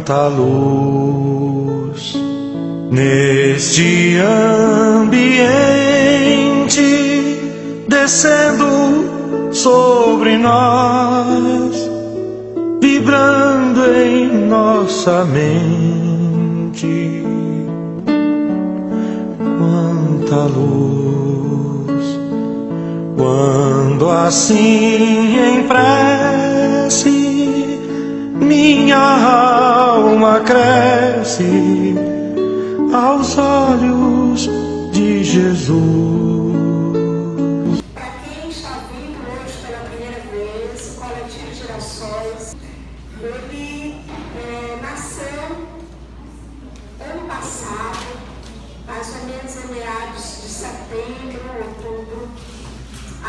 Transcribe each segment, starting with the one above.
quanta luz neste ambiente descendo sobre nós, vibrando em nossa mente. Quanta luz, quando assim em prece minha alma cresce aos olhos de Jesus. Para quem está vindo hoje pela primeira vez, o Coletivo Gerações, ele nasceu ano passado, mais ou menos em meados de setembro, outubro,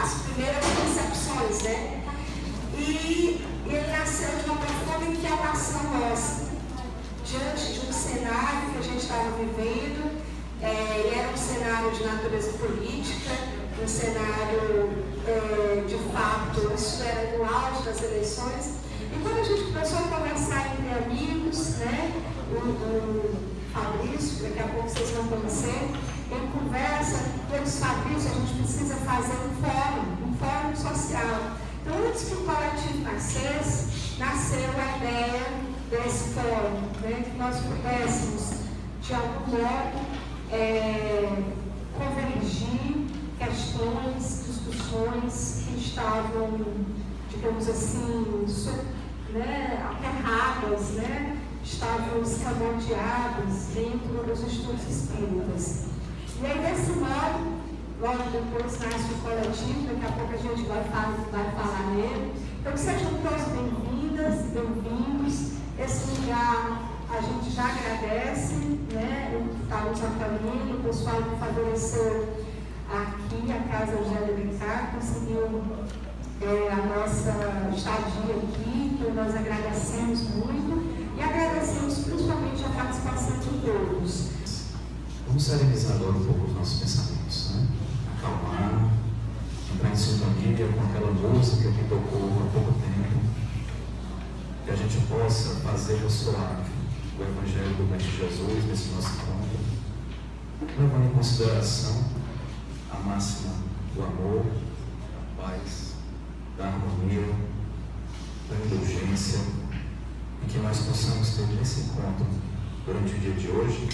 as primeiras concepções, né? E ele nasceu de uma profunda inquietação nossa, diante de um cenário que a gente estava vivendo. Ele era um cenário de natureza política, um cenário, de fato, isso era no auge das eleições. E quando a gente começou a conversar entre amigos, né, o Fabrício, daqui a pouco vocês vão conhecer, em conversa, todos Fabrício, a gente precisa fazer um fórum social. Então, antes que o coletivo nascesse, nasceu a ideia desse fórum, né, que nós pudéssemos, de algum modo, convergir questões, discussões que estavam, digamos assim, aterradas, né, estavam escamoteadas dentro dos estudos espíritas. E aí, desse modo, logo depois nasce o coletivo, daqui a pouco a gente vai falar nele. Então, sejam todos bem-vindas, bem-vindos. Esse lugar a gente já agradece, né, o que está nos acolhendo, o pessoal que favoreceu aqui, a Casa Eugênia Alencar, conseguiu a nossa estadia aqui, então nós agradecemos muito e agradecemos principalmente a participação de todos. Vamos serenizar agora um pouco os nossos pensamentos, né? Acalmar, entrar em sintonia com aquela música que tocou há pouco tempo, que a gente possa fazer ressoar o Evangelho do Mestre Jesus nesse nosso encontro, levando em consideração a máxima do amor, da paz, da harmonia, da indulgência, e que nós possamos ter nesse encontro, durante o dia de hoje,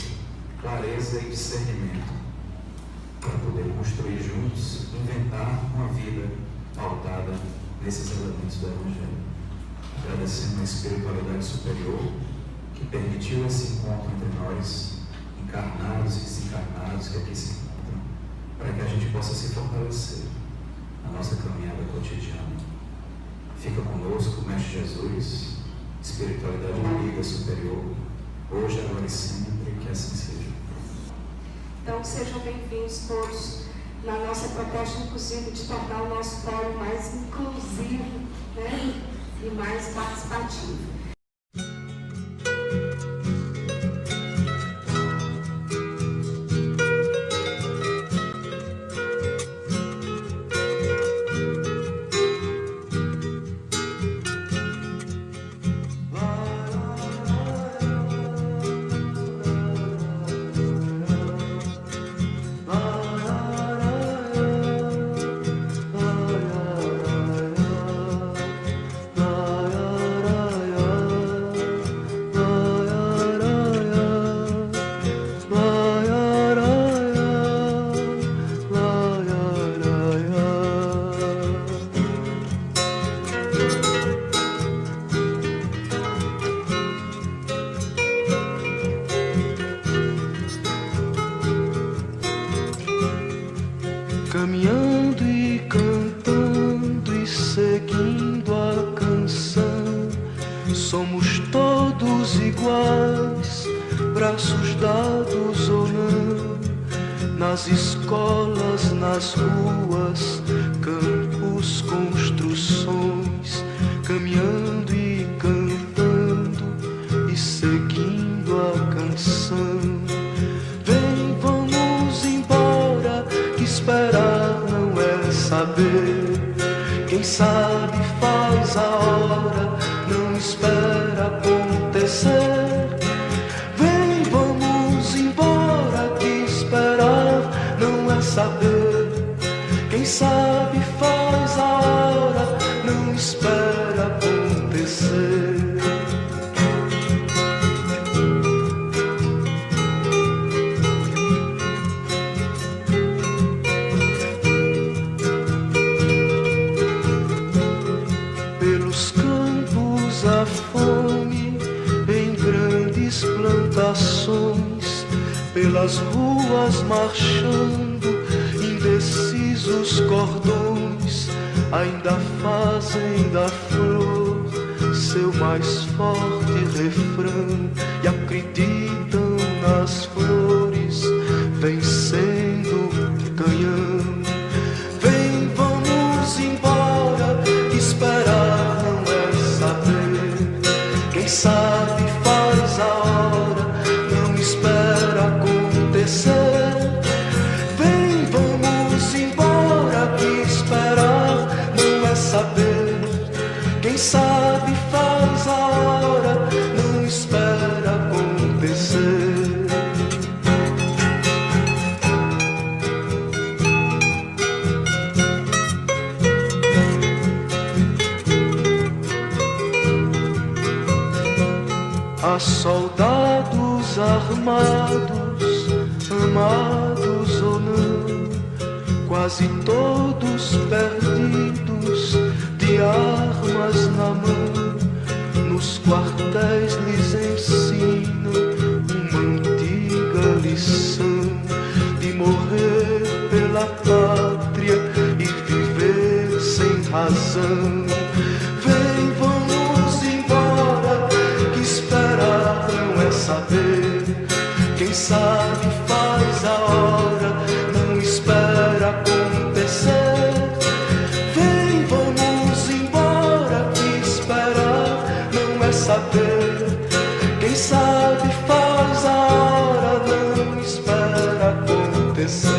clareza e discernimento, para poder construir juntos, inventar uma vida pautada nesses elementos do Evangelho. Agradecendo a espiritualidade superior que permitiu esse encontro entre nós, encarnados e desencarnados que aqui se encontram, para que a gente possa se fortalecer na nossa caminhada cotidiana. Fica conosco, Mestre Jesus, espiritualidade amiga superior, hoje, agora e sempre, que assim seja. Então, sejam bem-vindos todos na nossa proposta, inclusive, de tornar o nosso fórum mais inclusivo, né, e mais participativo. Caminhando e cantando e seguindo a canção, somos todos iguais, braços dados ou não, nas escolas, nas ruas, campos, construções, caminhando e cantando e seguindo a canção. Vem, vamos embora, que esperar não é saber, Quem sabe faz a hora, não espera acontecer. Vem, vamos embora, que esperar não é saber. Quem sabe faz a hora, não espera acontecer. Pelos campos a fome, em grandes plantações, pelas ruas marchando, indecisos cordões, ainda fazem da flor seu mais forte refrão e acreditam nas flores vencendo canhão. Vem, vamos embora, que esperar não é saber. Quem sabe faz a hora, não espera acontecer. Vem, vamos embora, que esperar não é saber. Quem sabe faz a hora, não espera acontecer. Há soldados armados, amados ou não, quase todos perdidos, de armas na mão. Nos quartéis lhes ensinam uma antiga lição de morrer pela pátria e viver sem razão. Vem, vamos embora, que esperar não é saber. Quem sabe faz a hora, não espera acontecer. Vem, vamos embora, que esperar não é saber. Quem sabe faz a hora, não espera acontecer.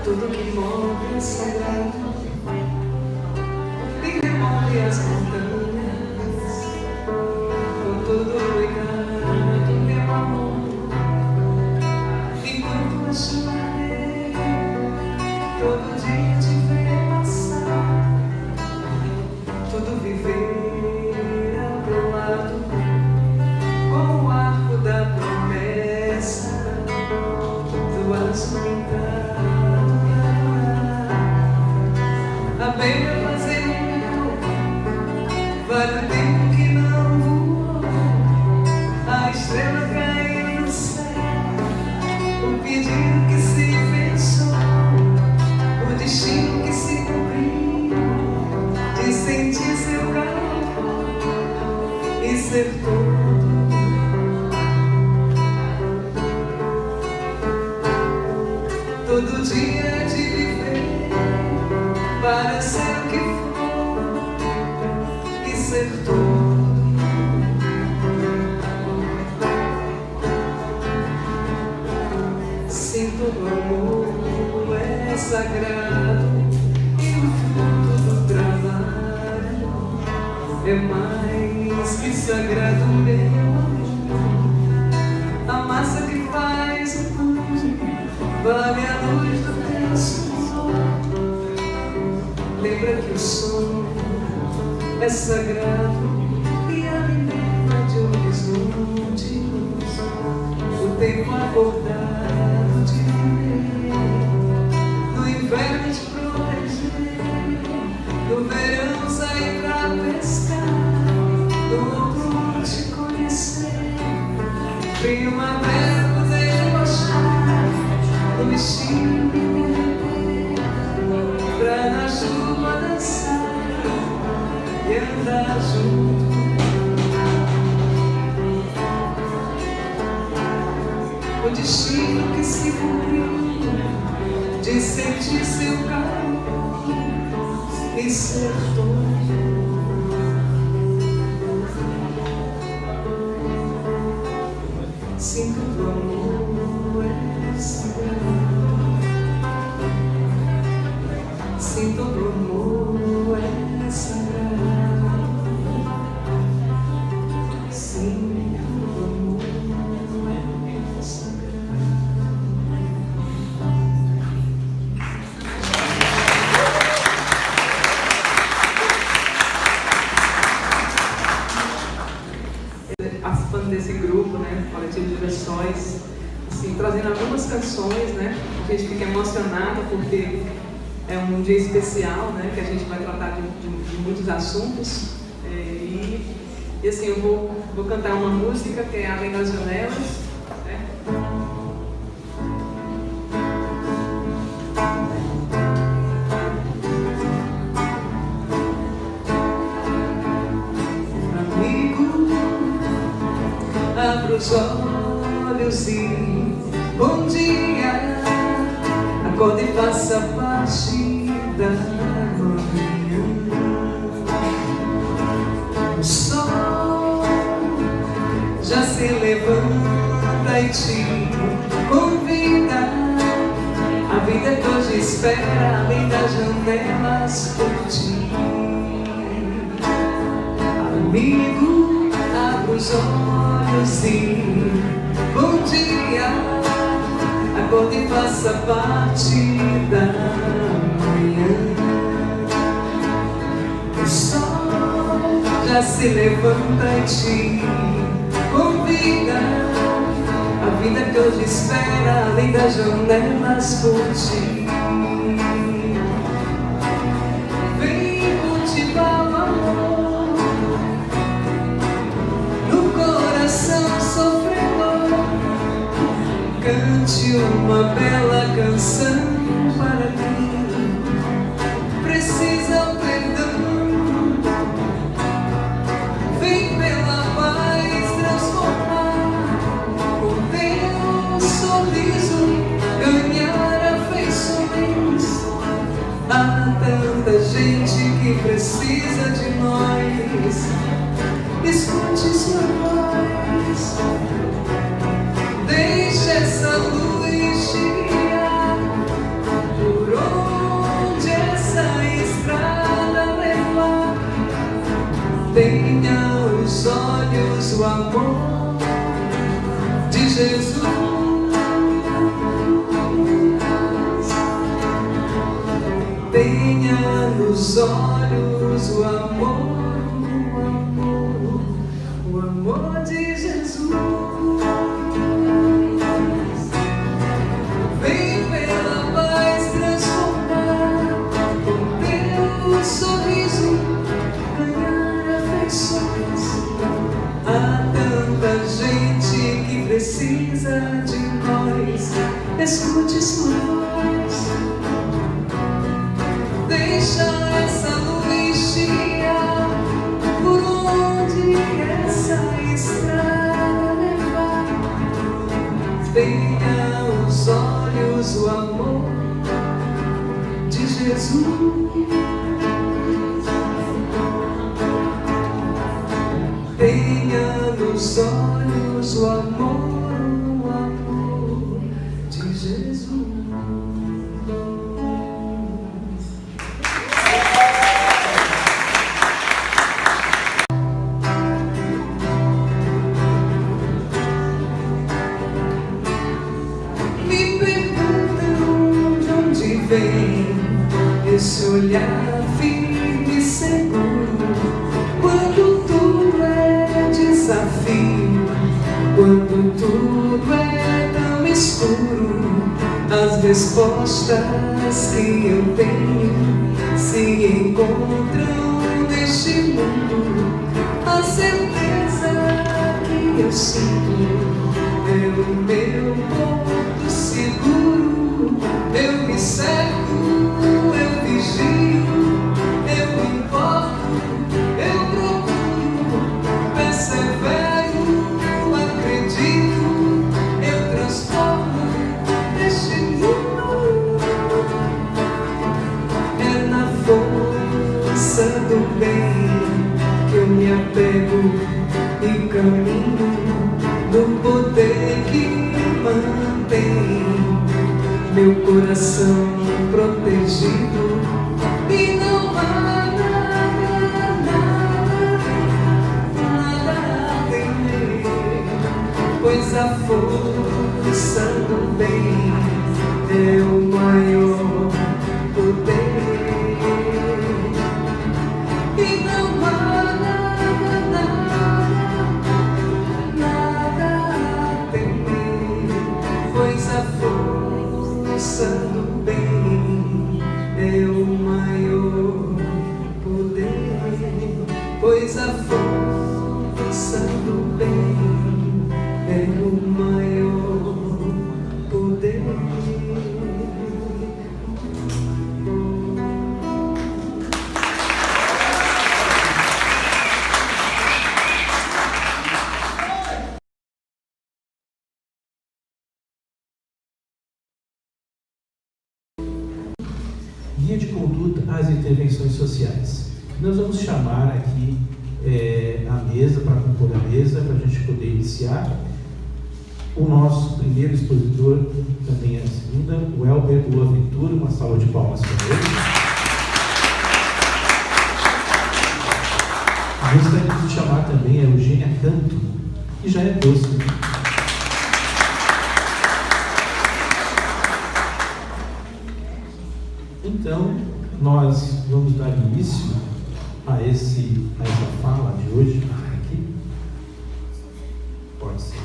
Tudo que move é sagrado, e remove as montanhas, com todo o cuidado, meu amor. Enquanto a chorei, todo dia te ver passar, tudo viver ao teu lado, com o arco da promessa, tuas vontades. A beira vazia, vale o tempo que não voou, a estrela caiu no céu, o pedido que se fechou, o destino que se cumpriu, de sentir seu calor e ser todo. Todo dia de viver para ser o que for e ser todo. Sinto o amor é sagrado e o fruto do trabalho é mais que sagrado, meu amor. A massa que faz o pão vale a luz do teu suor. Lembra que o som é sagrado e alimenta de horizontes o tempo acordado de viver, no inverno te proteger, no verão sair pra pescar, no outono te conhecer, primavera poder debochar, no vestido me derreter, pra na chuva dançar e andar junto. o destino que se cumpriu, de sentir seu calor e ser todo. Sinto do amor é sagrado, sinto do amor é sagrado, sinto do amor é sagrado. Participando desse grupo, né, Coletivo de Gerações, assim, trazendo algumas canções, né, a gente fica emocionado porque é um dia especial, né, que a gente vai tratar de muitos assuntos, e assim, eu vou cantar uma música que é Além das Janelas, né? Abra os olhos e bom dia, acorda e faça parte da manhã. O sol já se levanta e te convida, a vida que hoje espera além das janelas por ti. Amigo, abra os olhos e bom dia, acorda e faça parte da manhã. O sol já se levanta e te convida, a vida que hoje espera além das janelas por ti. Vem cultivar o amor no coração sofredor, cante uma bela canção para quem precisa o perdão. Vem pela paz transformar, com teu sorriso ganhar afeições. Há tanta gente que precisa de nós. Escute sua voz, deixe essa luz te guiar por onde essa estrada levar. Tenha os olhos o amor de Jesus. Tenha nos olhos o amor de Jesus. Vem pela paz transformar, com teu sorriso ganhar afeições. Há tanta gente que precisa de nós. Escute sua voz, deixa essa luz te guiar por onde essa estrada levar. Tenha os olhos o amor de Jesus. Tenha nos olhos o amor de Jesus. Vem esse olhar firme e seguro, quando tudo é desafio, quando tudo é tão escuro. As respostas que eu tenho se encontram neste mundo. A certeza que eu sinto é o meu porto seguro. Eu me cerco, eu vigio, eu importo, eu procuro, persevero, acredito, eu transformo. poder que mantém meu coração protegido, e não há nada a temer, pois a força do bem é o maior poder. E não há nada a temer, pois a força do bem é o maior poder. Pois a força do bem é o maior poder. Guia de conduta às intervenções sociais. Nós vamos chamar aqui a mesa, para compor a mesa, para a gente poder iniciar. O nosso primeiro expositor, também é a segunda, o Elber Boaventura, uma salva de palmas para ele. Gostaria de chamar também a Eugênia Canto, que já é doce, né? Então, nós vamos dar início a essa fala de hoje. Aqui. Pode ser.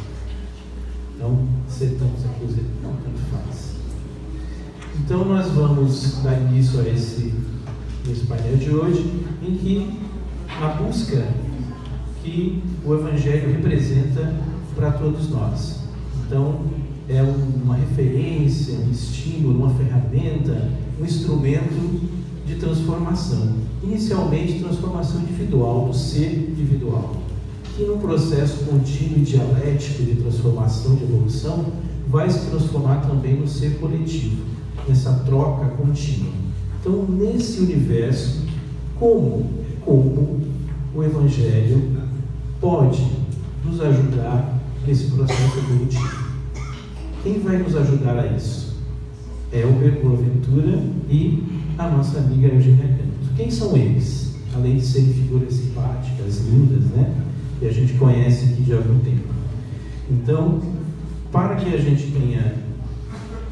Então, sentamos aqui, não tanto faz. Então, nós vamos dar início a esse painel de hoje, em que a busca que o Evangelho representa para todos nós. Então, é uma referência, um estímulo, uma ferramenta, um instrumento de transformação. Inicialmente, transformação individual, do ser individual, que num processo contínuo e dialético de transformação, de evolução, vai se transformar também no ser coletivo, nessa troca contínua. Então, nesse universo, como o Evangelho pode nos ajudar nesse processo evolutivo? Quem vai nos ajudar a isso? Elber Boaventura e a nossa amiga Eugênia Canto. Quem são eles? Além de serem figuras simpáticas, lindas, né? Que a gente conhece aqui de algum tempo. Então, para que a gente tenha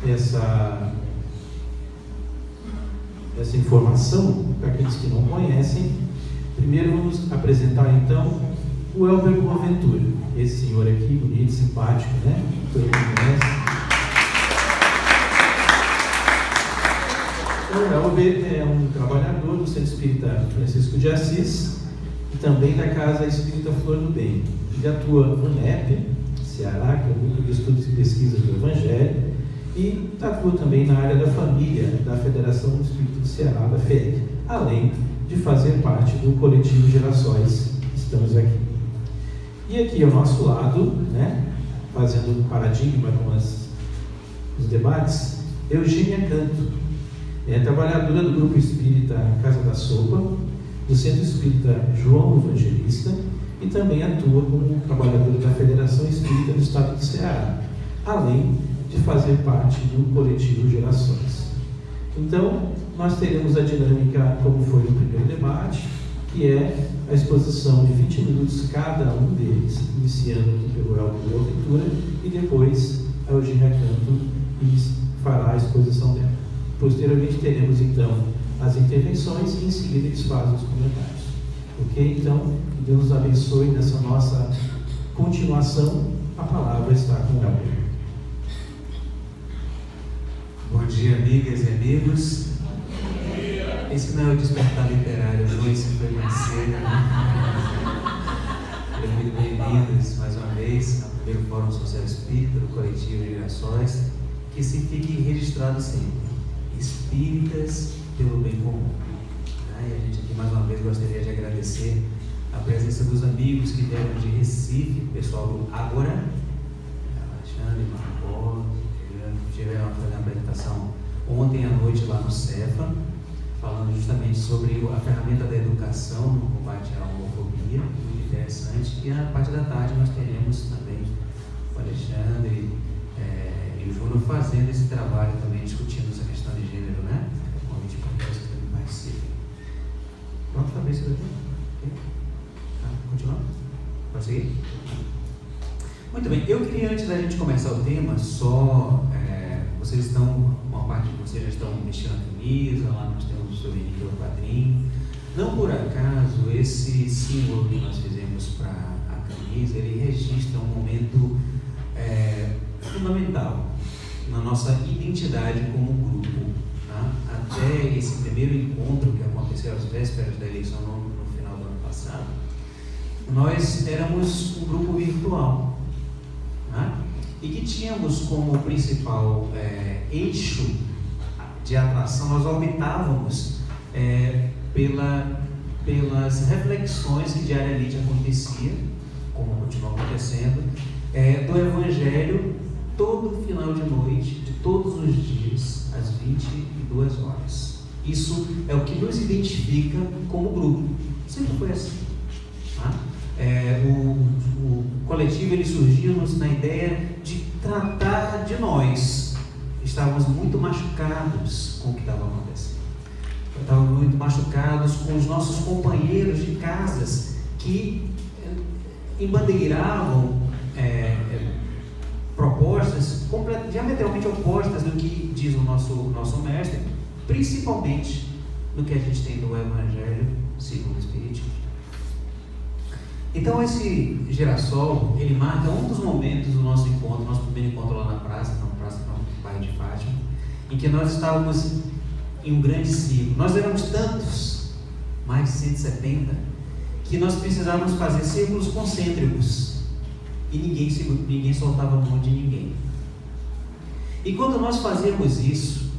essa informação, para aqueles que não conhecem, primeiro vamos apresentar então o Elber Boaventura. Esse senhor aqui, bonito, simpático, né? Todo mundo conhece. Então, o Elber é um trabalhador do Centro Espírita Francisco de Assis e também da Casa Espírita Flor do Bem. Ele atua no NEP, Ceará, que é o Núcleo de Estudos e Pesquisas do Evangelho, e atua também na área da família da Federação do Espírito do Ceará, da FEC, além de fazer parte do coletivo Gerações. Estamos aqui. E aqui ao nosso lado, né, fazendo um paradigma com os debates, Eugênia Canto. É trabalhadora do Grupo Espírita Casa da Sopa, do Centro Espírita João Evangelista, e também atua como trabalhadora da Federação Espírita do Estado do Ceará, além de fazer parte do coletivo Gerações. Então, nós teremos a dinâmica como foi no primeiro debate, que é a exposição de 20 minutos cada um deles, iniciando aqui pelo Elber Boaventura, e depois a Eugênia Canto fará a exposição dela. Posteriormente teremos então as intervenções e em seguida eles fazem os comentários. Ok? Então, que Deus nos abençoe nessa nossa continuação. A palavra está com o Elber. Bom dia, amigas e amigos. Esse não é o despertar literário, não, esse foi mais cedo. Muito bem-vindos mais uma vez ao primeiro Fórum Social Espírita do Coletivo Gerações, que se fique registrado sempre. Espíritas pelo bem comum. E a gente aqui mais uma vez gostaria de agradecer a presença dos amigos que vieram de Recife, pessoal do Ágora, Alexandre, Marcó, tiveram fazendo a apresentação ontem à noite lá no Cefa, falando justamente sobre a ferramenta da educação no combate à homofobia, muito interessante. E na parte da tarde nós teremos também o Alexandre fazendo esse trabalho também, discutindo essa questão de gênero, né? Convite para que vocês também participem. Pronto, Fabrício? Continuando? Pode seguir? Muito bem, eu queria, antes da gente começar o tema, vocês estão, uma parte de vocês já estão mexendo na camisa, lá nós temos o souvenir pelo quadrinho. Não por acaso, esse símbolo que nós fizemos para a camisa, ele registra um momento fundamental na nossa identidade como grupo. Tá? Até esse primeiro encontro que aconteceu às vésperas da eleição no final do ano passado, nós éramos um grupo virtual, tá? E que tínhamos como principal eixo de atração, nós orbitávamos pelas reflexões que diariamente acontecia, como continua acontecendo, do Evangelho todo final de noite, de todos os dias, às 22 horas. Isso é o que nos identifica como grupo. Sempre foi assim. Tá? O coletivo ele surgiu na ideia de tratar de nós. Estávamos muito machucados com o que estava acontecendo. Estávamos muito machucados com os nossos companheiros de casas que embandeiravam propostas diametralmente opostas do que diz o nosso mestre, principalmente no que a gente tem do Evangelho segundo o Espiritismo. Então esse girassol, ele marca um dos momentos do nosso encontro, nosso primeiro encontro lá na praça Bairro de Fátima, em que nós estávamos em um grande ciclo. Nós éramos tantos, mais de 170, que nós precisávamos fazer círculos concêntricos e ninguém soltava a mão de ninguém. E quando nós fazíamos isso,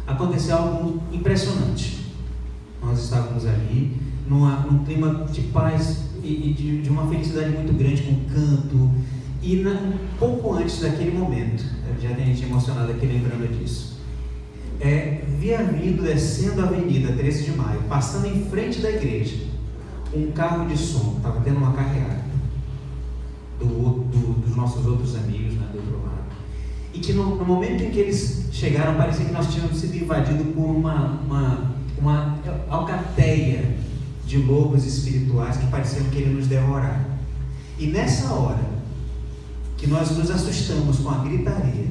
aconteceu algo impressionante. Nós estávamos ali num clima de paz e de uma felicidade muito grande, com canto, e pouco antes daquele momento, já tem gente emocionada aqui lembrando disso, via vindo, descendo a avenida 13 de Maio, passando em frente da igreja, um carro de som, estava tendo uma carreata dos nossos outros amigos, né, do outro lado, e que no momento em que eles chegaram, parecia que nós tínhamos sido invadidos por uma alcateia de lobos espirituais que pareciam querer nos devorar. E nessa hora que nós nos assustamos com a gritaria,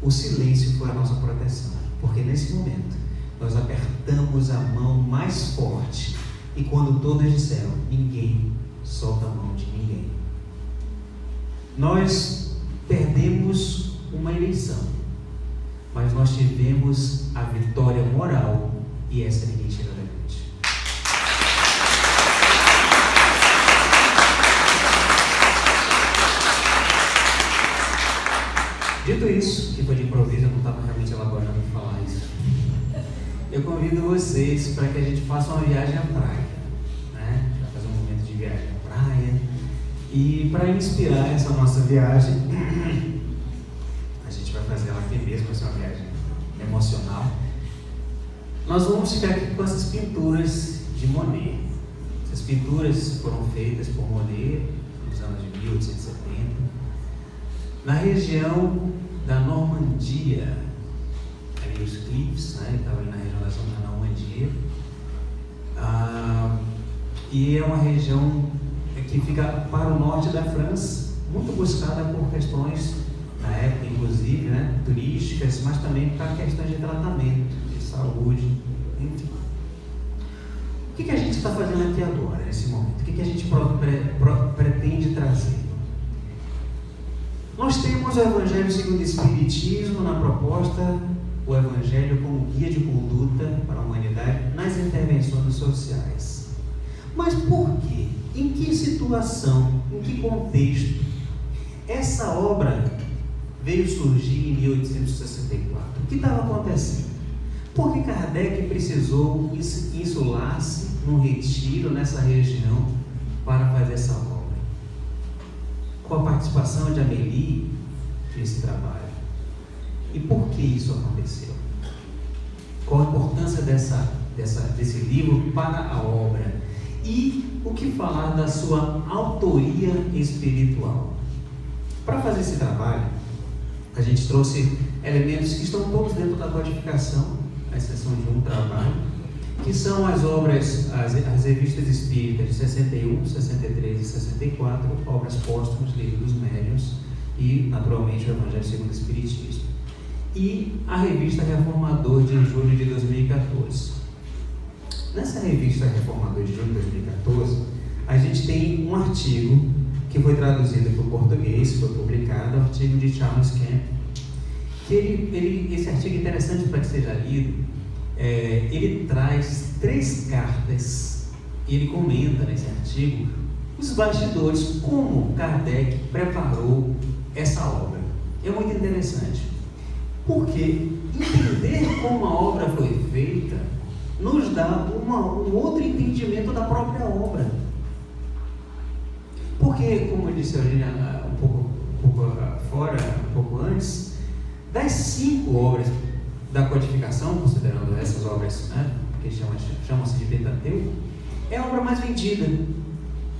o silêncio foi a nossa proteção, porque nesse momento nós apertamos a mão mais forte, e quando todos disseram, ninguém solta a mão de ninguém. Nós perdemos uma eleição, mas nós tivemos a vitória moral, e essa ninguém tira da gente. Dito isso, que foi de improviso, eu não estava realmente elaborando para falar isso, eu convido vocês para que a gente faça uma viagem à praia, né? Vai fazer um momento de viagem à praia, e para inspirar essa nossa viagem, a gente vai fazer ela aqui mesmo, essa viagem emocional. Nós vamos ficar aqui com essas pinturas de Monet. Essas pinturas foram feitas por Monet nos anos de 1870, na região da Normandia, ali os Cliffs, né? Ele estava ali na região da Normandia, e é uma região que fica para o norte da França, muito buscada por questões, na época inclusive, né, turísticas, mas também para questões de tratamento, de saúde, enfim. O que a gente está fazendo aqui agora, nesse momento? O que a gente pretende trazer? Nós temos o Evangelho segundo o Espiritismo na proposta, o Evangelho como guia de conduta para a humanidade nas intervenções sociais. Mas por quê? Em que situação, em que contexto essa obra veio surgir em 1864? O que estava acontecendo? Por que Kardec precisou insular-se num retiro nessa região para fazer essa obra? Com a participação de Amélie nesse trabalho. E por que isso aconteceu? Qual a importância desse livro para a obra? E o que falar da sua autoria espiritual? Para fazer esse trabalho, A gente trouxe elementos que estão todos dentro da codificação, à exceção de um trabalho, que são as obras, as revistas espíritas de 61, 63 e 64, obras póstumas, Livro dos Médiuns e, naturalmente, o Evangelho segundo o Espiritismo. E a revista Reformador de julho de 2014. Nessa revista Reformador de julho de 2014, a gente tem um artigo que foi traduzido para o português, foi publicado, o artigo de Charles Kemp, que esse artigo é interessante para que seja lido. Ele traz 3 cartas e ele comenta nesse artigo os bastidores, como Kardec preparou essa obra. É muito interessante, porque entender como a obra foi feita nos dá um outro entendimento da própria obra. Porque, como eu disse um pouco antes, das 5 obras da codificação, considerando essas obras, né, que chamam-se de Pentateuco, é a obra mais vendida.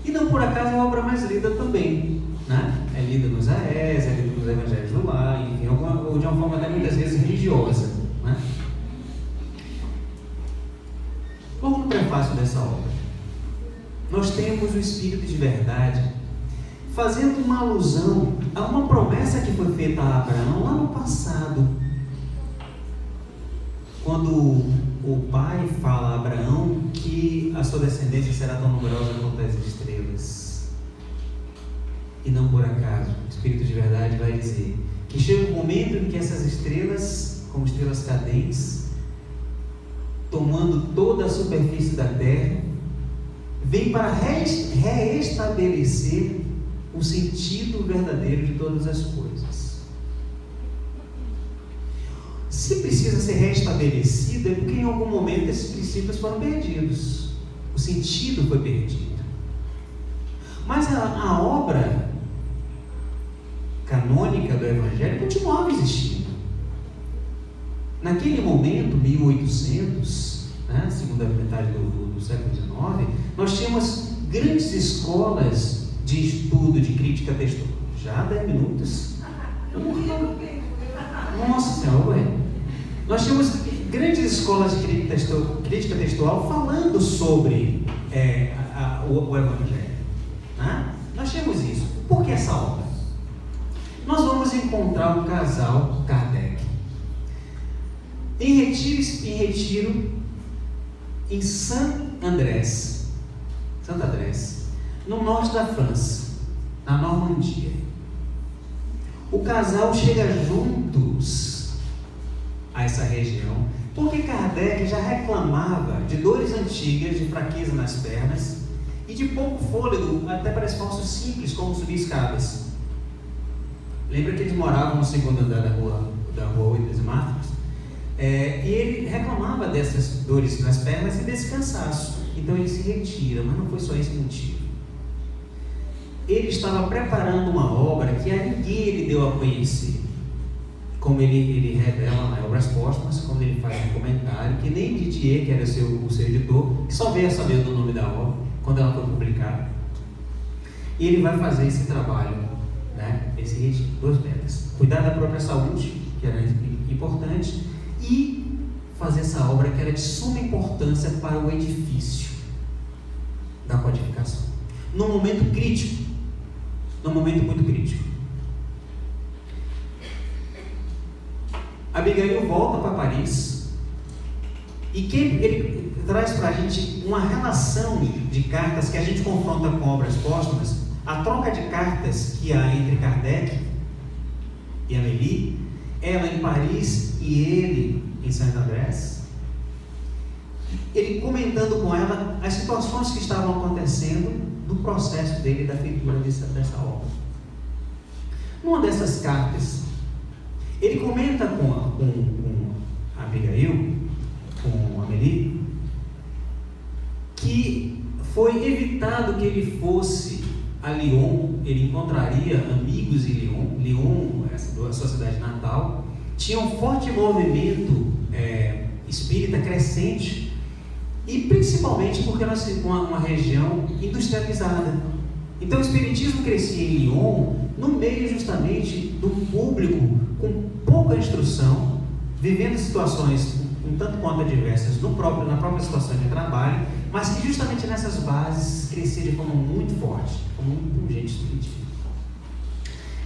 E não por acaso é a obra mais lida também. Né? É lida nos AES, é lida nos Evangelhos do Lar, enfim, ou de uma forma até muitas vezes religiosa. Né? Logo no prefácio dessa obra, nós temos o Espírito de Verdade fazendo uma alusão a uma promessa que foi feita a Abraão lá no passado, quando o pai fala a Abraão que a sua descendência será tão numerosa quanto as estrelas. E não por acaso, o Espírito de Verdade vai dizer que chega um momento em que essas estrelas, como estrelas cadentes, tomando toda a superfície da terra, vem para reestabelecer o sentido verdadeiro de todas as coisas. Se precisa ser restabelecido, é porque em algum momento esses princípios foram perdidos. O sentido foi perdido. Mas a obra canônica do Evangelho continuava existindo. Naquele momento, 1800, né, segunda metade do século XIX, nós tínhamos grandes escolas de estudo de crítica textual. Já 10 minutos? Nossa Senhora, ué. Nós tínhamos grandes escolas de crítica textual falando sobre o Evangelho. Né? Nós tínhamos isso. Por que essa obra? Nós vamos encontrar um casal Kardec em retiro em Santa Andrés, no norte da França, na Normandia. O casal chega juntos a essa região porque Kardec já reclamava de dores antigas, de fraqueza nas pernas e de pouco fôlego, até para esforços simples como subir escadas. Lembra que eles moravam no segundo andar da rua 8 das Mártires? E ele reclamava dessas dores nas pernas e desse cansaço. Então ele se retira, mas não foi só esse motivo. Ele estava preparando uma obra que a ninguém ele deu a conhecer. Como ele revela nas Obras Póstumas, quando ele faz um comentário, que nem Didier, que era o seu editor, que só veio a saber do nome da obra, quando ela foi publicada. E ele vai fazer esse trabalho, né? Esse retiro, 2 metas. Cuidar da própria saúde, que era importante, e fazer essa obra que era de suma importância para o edifício da codificação. Num momento crítico, num momento muito crítico. Abigail volta para Paris e que ele traz para a gente uma relação de cartas que a gente confronta com Obras Póstumas, a troca de cartas que há entre Kardec e Amélie, ela em Paris e ele em Santa Andrés, ele comentando com ela as situações que estavam acontecendo no processo dele da feitura dessa obra. Numa dessas cartas, ele comenta com Abigail, com Amélie, que foi evitado que ele fosse a Lyon. Ele encontraria amigos em Lyon. Lyon, a sua cidade natal, tinha um forte movimento espírita crescente, e principalmente porque nós temos uma região industrializada. Então o espiritismo crescia em Lyon no meio justamente do público com instrução, vivendo situações um tanto quanto adversas na própria situação de trabalho, mas que justamente nessas bases crescia de forma muito forte, como um gente espiritual.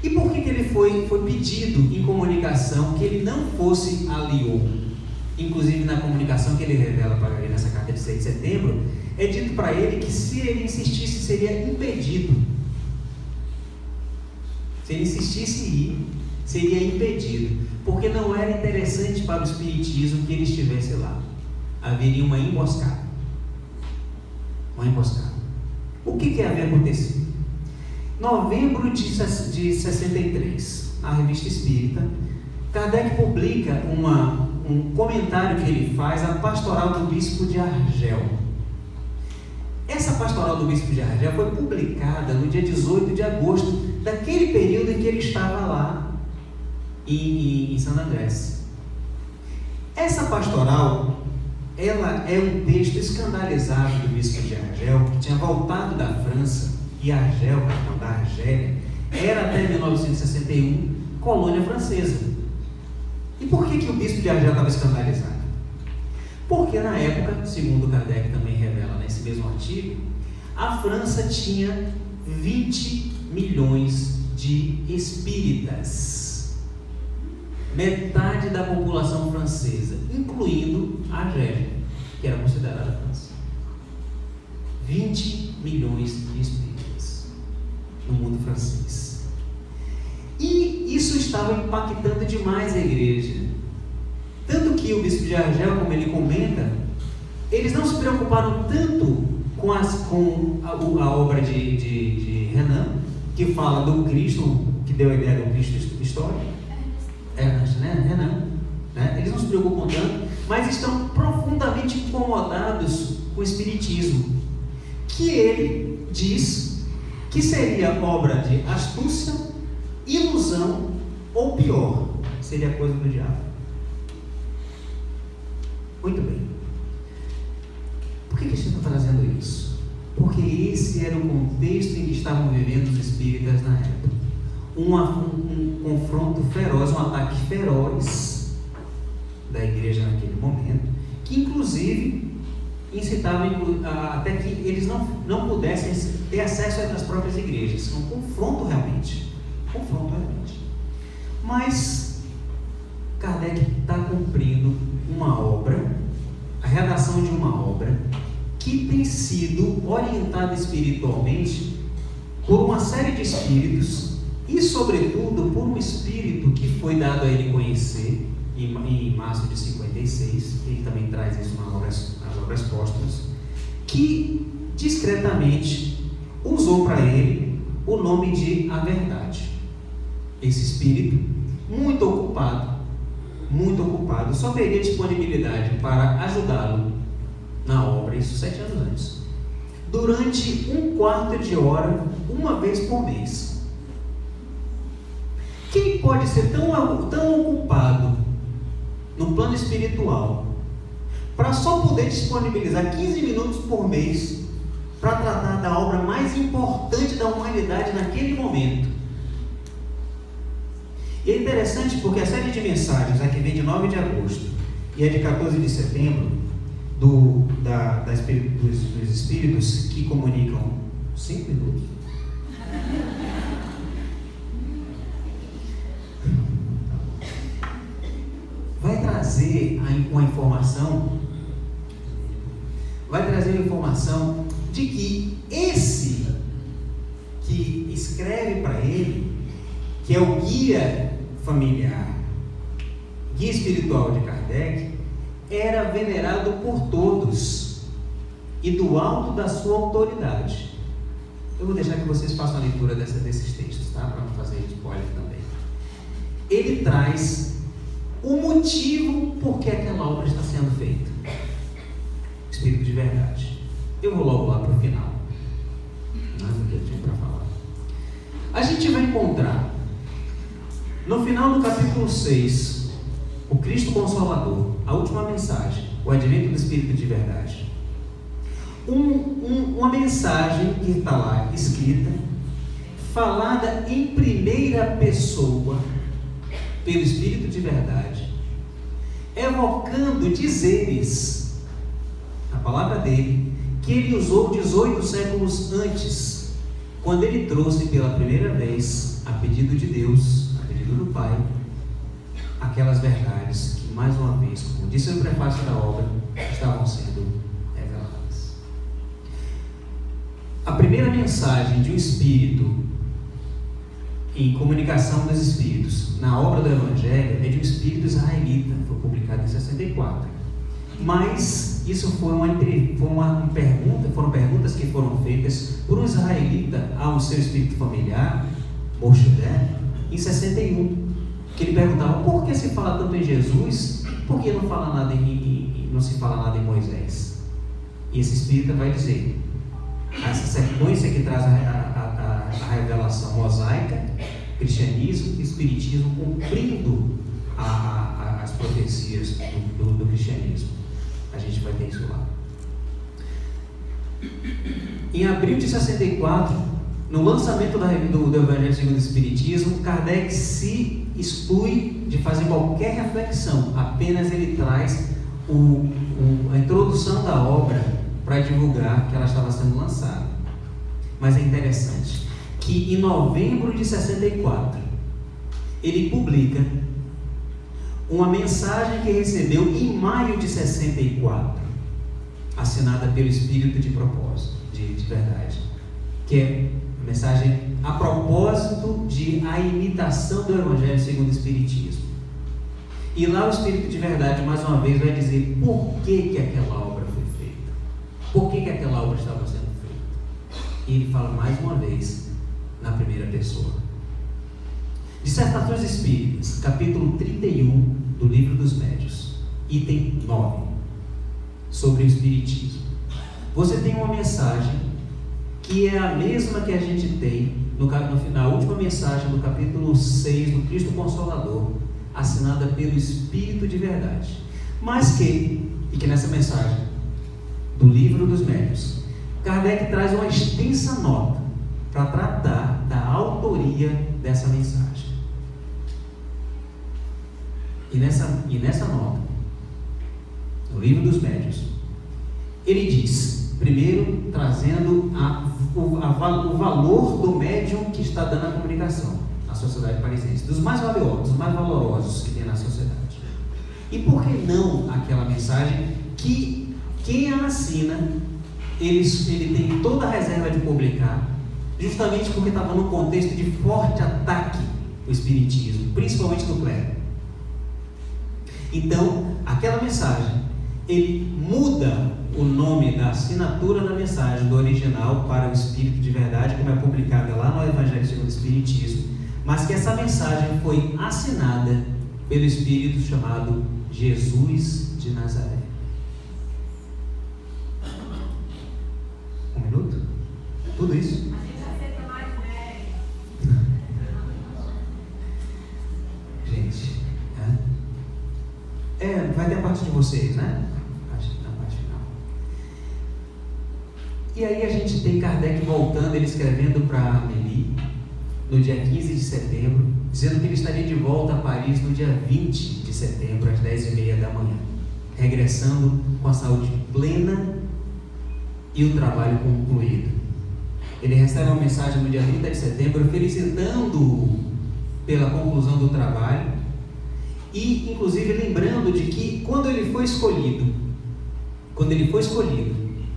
E por que ele foi pedido em comunicação que ele não fosse a Lyon? Inclusive na comunicação que ele revela para ele nessa carta de 6 de setembro, é dito para ele que se ele insistisse seria impedido. Se ele insistisse em ir, seria impedido, porque não era interessante para o espiritismo que ele estivesse lá. Haveria uma emboscada. Uma emboscada. O que havia acontecido? Novembro de 63, na Revista Espírita, Kardec publica um comentário que ele faz à pastoral do Bispo de Argel. Essa pastoral do Bispo de Argel foi publicada no dia 18 de agosto, daquele período em que ele estava lá em San Andrés. Essa pastoral, ela é um texto escandalizado do Bispo de Argel, que tinha voltado da França, e Argel, capital da Argélia, era até 1961 colônia francesa. E por que o Bispo de Argel estava escandalizado? Porque na época, segundo Kardec também revela nesse mesmo artigo, a França tinha 20 milhões de espíritas. Metade da população francesa, incluindo a Argélia, que era considerada França. 20 milhões de espíritas no mundo francês. E isso estava impactando demais a igreja. Tanto que o Bispo de Argel, como ele comenta, eles não se preocuparam tanto com a obra de Renan, que fala do Cristo, que deu a ideia do Cristo histórico. Renan. Né? Eles não se preocupam tanto, mas estão profundamente incomodados com o Espiritismo, que ele diz que seria obra de astúcia, ilusão ou pior, seria coisa do diabo. Muito bem. Por que estão trazendo isso? Porque esse era o contexto em que estavam vivendo os espíritas na época. Um confronto feroz, um ataque feroz da igreja naquele momento, que inclusive incitava até que eles não pudessem ter acesso às próprias igrejas. Um confronto realmente. Mas Kardec está cumprindo uma obra, a redação de uma obra que tem sido orientada espiritualmente por uma série de espíritos e, sobretudo, por um espírito que foi dado a ele conhecer em março de 56, ele também traz isso nas obras póstumas, que discretamente usou para ele o nome de A Verdade. Esse espírito, muito ocupado, só teria disponibilidade para ajudá-lo na obra, isso 7 anos antes, durante 1/4 de hora, uma vez por mês. Quem pode ser tão ocupado no plano espiritual para só poder disponibilizar 15 minutos por mês para tratar da obra mais importante da humanidade naquele momento? E é interessante porque a série de mensagens, a que vem de 9 de agosto e a de 14 de setembro, dos espíritos que comunicam 5 minutos. Vai trazer uma informação de que esse que escreve para ele, que é o guia familiar, guia espiritual de Kardec, era venerado por todos e do alto da sua autoridade. Eu vou deixar que vocês façam a leitura desses textos, tá? Para não fazer spoiler também. Ele traz o motivo por que aquela obra está sendo feita. Espírito de Verdade. Eu vou logo lá para o final. Não é o que eu tinha para falar. A gente vai encontrar no final do capítulo 6, o Cristo Consolador, a última mensagem, o advento do Espírito de Verdade. Uma mensagem que está lá escrita, falada em primeira pessoa pelo Espírito de verdade, evocando dizeres, a palavra dele, que ele usou 18 séculos antes, quando ele trouxe pela primeira vez, a pedido de Deus, a pedido do Pai, aquelas verdades que, mais uma vez, como disse no prefácio da obra, estavam sendo reveladas. A primeira mensagem de um Espírito em comunicação dos Espíritos na obra do Evangelho é de um Espírito israelita, foi publicado em 64. Mas isso foi uma pergunta, foram perguntas que foram feitas por um israelita ao seu espírito familiar, Moshe Dayan, em 61. Que ele perguntava: por que se fala tanto em Jesus? Por que não se fala nada em Moisés? E esse espírita vai dizer, essa sequência que traz a revelação mosaica, cristianismo e espiritismo cumprindo as profecias do cristianismo. A gente vai ter isso lá. Em abril de 64, no lançamento do Evangelho segundo o Espiritismo, Kardec se exclui de fazer qualquer reflexão, apenas ele traz a introdução da obra para divulgar que ela estava sendo lançada. Mas é interessante que em novembro de 64 ele publica uma mensagem que recebeu em maio de 64, assinada pelo Espírito de propósito, de verdade, que é a mensagem a propósito de a imitação do Evangelho segundo o Espiritismo. E lá o Espírito de verdade, mais uma vez, vai dizer por que aquela obra foi feita, por que aquela obra estava sendo feita. E ele fala mais uma vez na primeira pessoa. Dissertações Espíritas, capítulo 31 do Livro dos Médiuns, item 9, sobre o Espiritismo. Você tem uma mensagem que é a mesma que a gente tem na última mensagem do capítulo 6 do Cristo Consolador, assinada pelo Espírito de verdade, mas que nessa mensagem do Livro dos Médiuns, Kardec traz uma extensa nota para tratar da autoria dessa mensagem. E nessa nota, no Livro dos Médiuns, ele diz, primeiro trazendo o valor do médium que está dando a comunicação na sociedade parisiense, dos mais valorosos que tem na sociedade. E por que não aquela mensagem que quem a assina, ele tem toda a reserva de publicar, justamente porque estava num contexto de forte ataque ao espiritismo, principalmente do clero. Então, aquela mensagem, ele muda o nome da assinatura da mensagem do original para o Espírito de verdade, que vai publicada lá no Evangelho segundo o Espiritismo, mas que essa mensagem foi assinada pelo Espírito chamado Jesus de Nazaré. Um minuto? Tudo isso? Gente, vai ter a parte de vocês, né? Na parte final. E aí a gente tem Kardec voltando, ele escrevendo para Amélie, no dia 15 de setembro, dizendo que ele estaria de volta a Paris no dia 20 de setembro, às 10h30 da manhã, regressando com a saúde plena e o trabalho concluído. Ele recebe uma mensagem no dia 30 de setembro, felicitando-o pela conclusão do trabalho e, inclusive, lembrando de que quando ele foi escolhido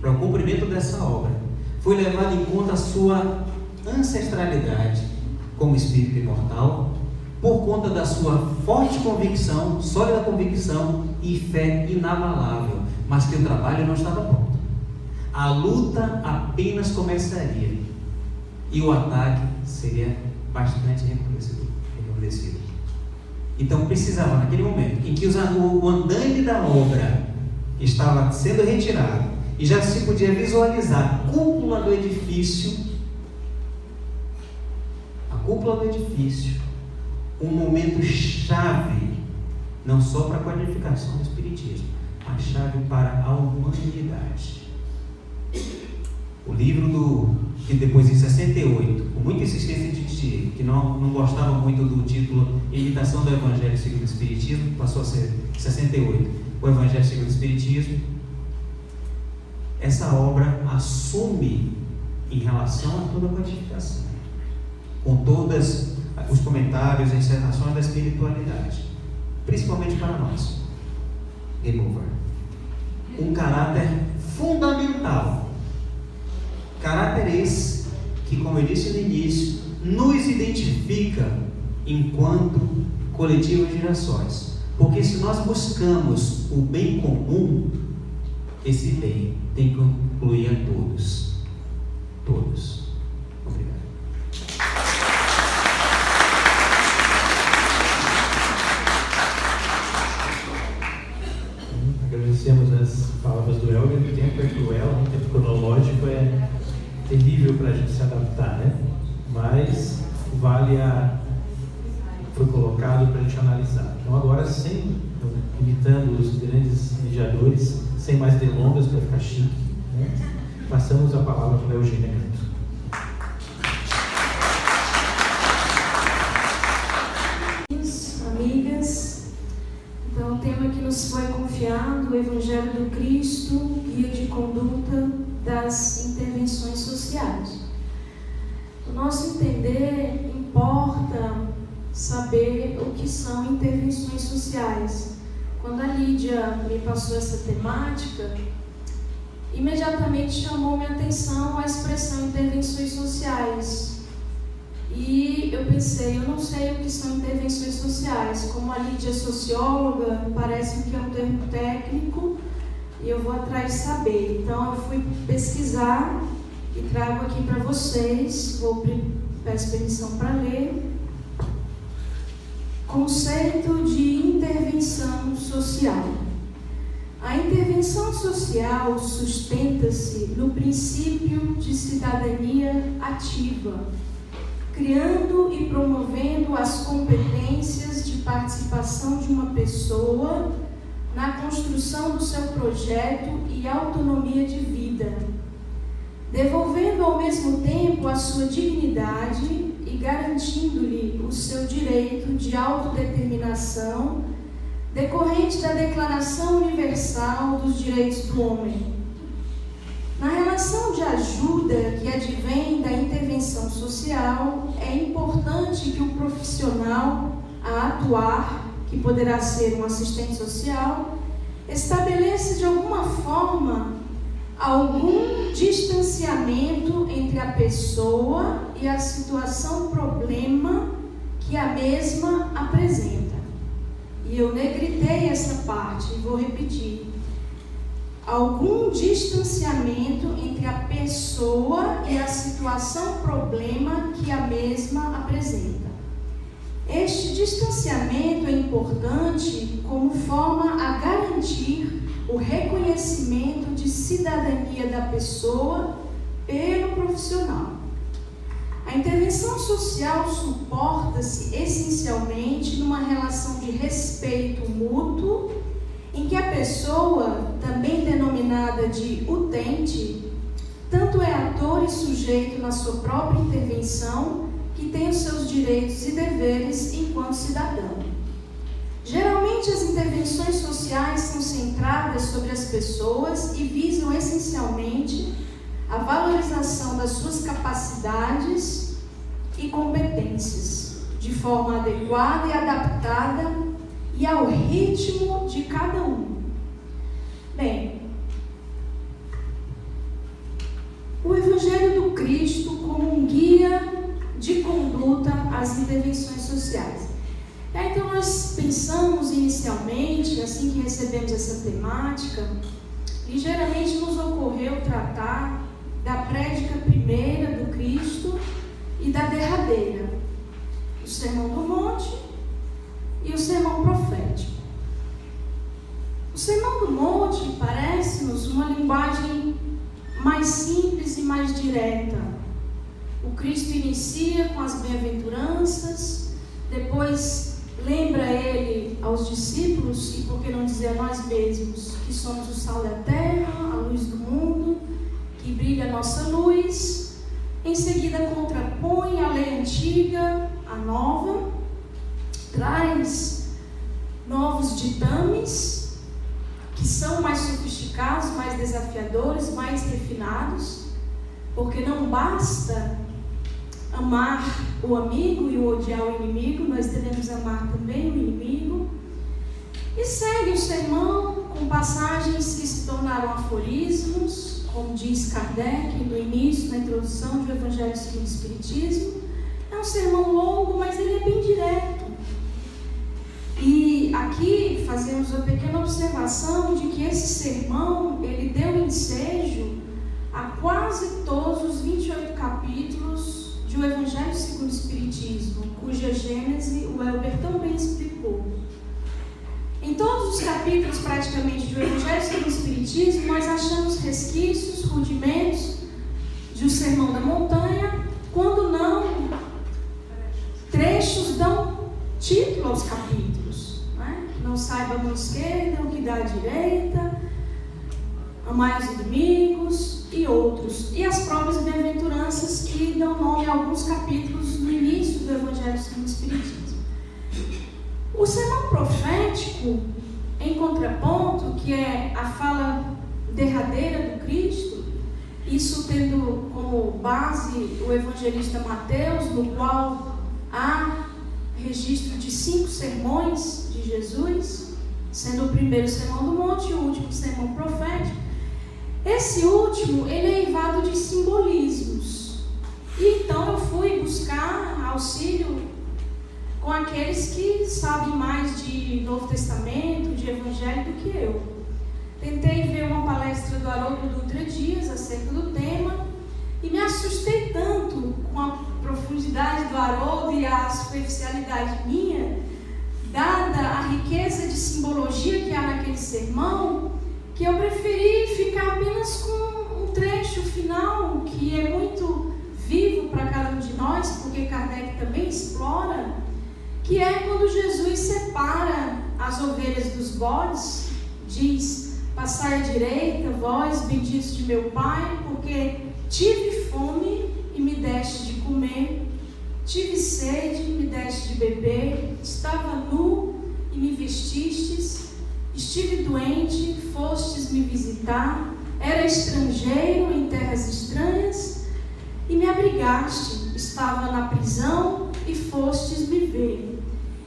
para o cumprimento dessa obra, foi levado em conta a sua ancestralidade como espírito imortal, por conta da sua forte convicção, sólida convicção e fé inabalável, mas que o trabalho não estava pronto. A luta apenas começaria e o ataque seria bastante recrudescido. Então precisava, naquele momento em que o andaime da obra estava sendo retirado e já se podia visualizar a cúpula do edifício, um momento chave, não só para a qualificação do Espiritismo, mas chave para a humanidade. O livro que depois em 68, com muita insistência de Didier, que não gostava muito do título Imitação do Evangelho segundo o Espiritismo, passou a ser 68, o Evangelho segundo o Espiritismo. Essa obra assume em relação a toda a codificação, com todos os comentários e dissertações da espiritualidade, principalmente para nós. Game over. Um caráter fundamental. Caráter esse que, como eu disse no início, nos identifica enquanto coletivo de gerações. Porque se nós buscamos o bem comum, esse bem tem que incluir a todos. Todos. Obrigado. Agradecemos as palavras do Elber. O tempo é cruel, o tempo cronológico é terrível para a gente se adaptar, né? Mas vale foi colocado para a gente analisar. Então agora, imitando os grandes mediadores, sem mais delongas para ficar chique, né? Passamos a palavra para a Eugênia Canto. Amigas, então o tema que nos foi confiado, o Evangelho do Cristo, guia de conduta das intervenções sociais. No nosso entender, importa saber o que são intervenções sociais. Quando a Lídia me passou essa temática, imediatamente chamou minha atenção a expressão intervenções sociais. E eu pensei, eu não sei o que são intervenções sociais. Como a Lídia é socióloga, parece que é um termo técnico e eu vou atrás de saber. Então eu fui pesquisar e trago aqui para vocês, peço permissão para ler. Conceito de intervenção social. A intervenção social sustenta-se no princípio de cidadania ativa, criando e promovendo as competências de participação de uma pessoa na construção do seu projeto e autonomia de vida, devolvendo ao mesmo tempo a sua dignidade e garantindo-lhe o seu direito de autodeterminação decorrente da Declaração Universal dos Direitos do Homem. Na relação de ajuda que advém da intervenção social, é importante que o profissional a atuar, que poderá ser um assistente social, estabeleça de alguma forma algum distanciamento entre a pessoa e a situação problema que a mesma apresenta. E eu negritei essa parte e vou repetir. Algum distanciamento entre a pessoa e a situação problema que a mesma apresenta. Este distanciamento é importante como forma a garantir o reconhecimento de cidadania da pessoa pelo profissional. A intervenção social suporta-se essencialmente numa relação de respeito mútuo, em que a pessoa, também denominada de utente, tanto é ator e sujeito na sua própria intervenção, que tem os seus direitos e deveres enquanto cidadão. Geralmente as intervenções sociais são centradas sobre as pessoas e visam essencialmente a valorização das suas capacidades e competências, de forma adequada e adaptada e ao ritmo de cada um. Bem, o Evangelho do Cristo como um guia de conduta às intervenções sociais. Então nós pensamos inicialmente, assim que recebemos essa temática, ligeiramente nos ocorreu tratar da prédica primeira do Cristo e da derradeira, o Sermão do Monte e o Sermão Profético. O Sermão do Monte parece-nos uma linguagem mais simples e mais direta. O Cristo inicia com as bem-aventuranças, depois lembra ele aos discípulos, e por que não dizer a nós mesmos, que somos o sal da terra, a luz do mundo, e brilha a nossa luz. Em seguida, contrapõe a lei antiga à nova, traz novos ditames que são mais sofisticados, mais desafiadores, mais refinados, porque não basta amar o amigo e odiar o inimigo, nós devemos amar também o inimigo. E segue o sermão com passagens que se tornaram aforismos, como diz Kardec no início, na introdução do Evangelho segundo o Espiritismo. É um sermão longo, mas ele é bem direto. E aqui fazemos uma pequena observação de que esse sermão, ele deu ensejo a quase todos os 28 capítulos de O Evangelho segundo o Espiritismo, cuja gênese o Elber tão bem explicou. Em todos os capítulos, praticamente, do Evangelho segundo o Espiritismo, nós achamos resquícios, rudimentos de O Sermão da Montanha, quando não, trechos dão título aos capítulos, né? Não saiba a mão esquerda, o que dá à direita, amai os inimigos e outros. E as próprias bem-aventuranças que dão nome a alguns capítulos no início do Evangelho segundo o Espiritismo. O sermão profético, em contraponto, que é a fala derradeira do Cristo, isso tendo como base o evangelista Mateus, no qual há registro de 5 sermões de Jesus, sendo o primeiro sermão do monte e o último sermão profético. Esse último, ele é eivado de simbolismos. E então eu fui buscar auxílio com aqueles que sabem mais de Novo Testamento, de Evangelho do que eu. Tentei ver uma palestra do Haroldo Dutra Dias acerca do tema e me assustei tanto com a profundidade do Haroldo e a superficialidade minha, dada a riqueza de simbologia que há naquele sermão, que eu preferi ficar apenas com um trecho final que é muito vivo para cada um de nós, porque Kardec também explora, que é quando Jesus separa as ovelhas dos bodes, diz: passai à direita, vós benditos de meu Pai, porque tive fome e me deste de comer, tive sede e me deste de beber, estava nu e me vestistes, estive doente, fostes me visitar, era estrangeiro em terras estranhas e me abrigaste, estava na prisão e fostes me ver.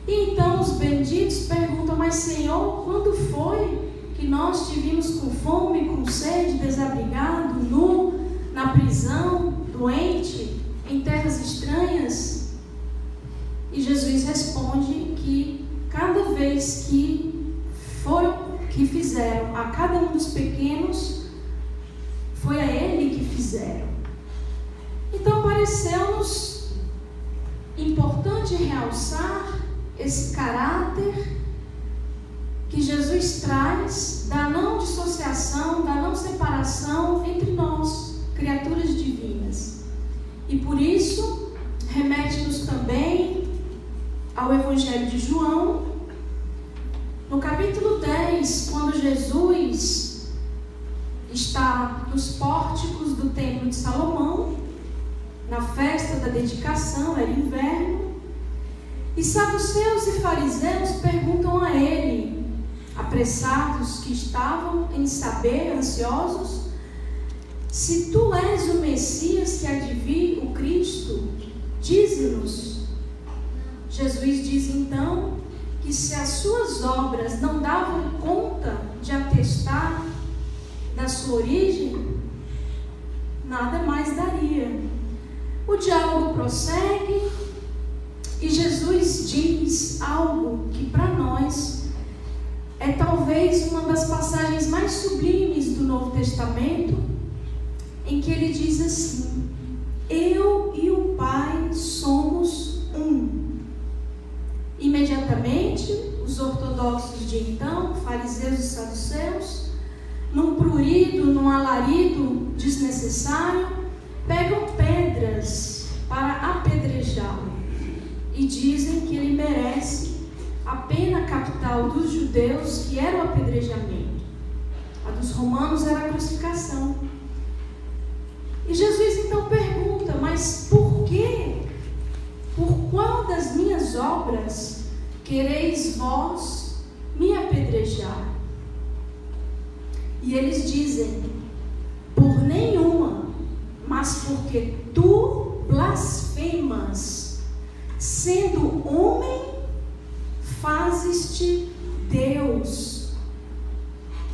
E então os benditos perguntam: mas Senhor, quando foi que nós te vimos com fome, com sede, desabrigado, nu, na prisão, doente, em terras estranhas? E Jesus responde que cada vez que fizeram a cada um dos pequenos, foi a Ele que fizeram. Então pareceu-nos importante realçar esse caráter que Jesus traz da não dissociação, da não separação entre nós, criaturas divinas. E por isso, remete-nos também ao Evangelho de João, no capítulo 10, quando Jesus está nos pórticos do Templo de Salomão, na festa da dedicação, era inverno, e saduceus e fariseus perguntam a ele, apressados que estavam em saber, ansiosos: se tu és o Messias que há de vir, o Cristo, dize-nos. Jesus diz então que se as suas obras não davam conta de atestar da sua origem, nada mais daria. O diálogo prossegue e Jesus diz algo que para nós é talvez uma das passagens mais sublimes do Novo Testamento, em que ele diz assim: eu e o Pai somos um. Imediatamente, os ortodoxos de então, fariseus e saduceus, num prurido, num alarido desnecessário, pegam pedras para apedrejá-lo e dizem que ele merece a pena capital dos judeus, que era o apedrejamento. A dos romanos era a crucificação. E Jesus então pergunta: mas por quê? Por qual das minhas obras quereis vós me apedrejar? E eles dizem: por nenhuma, mas porque tu blasfemas, sendo homem, fazes-te Deus.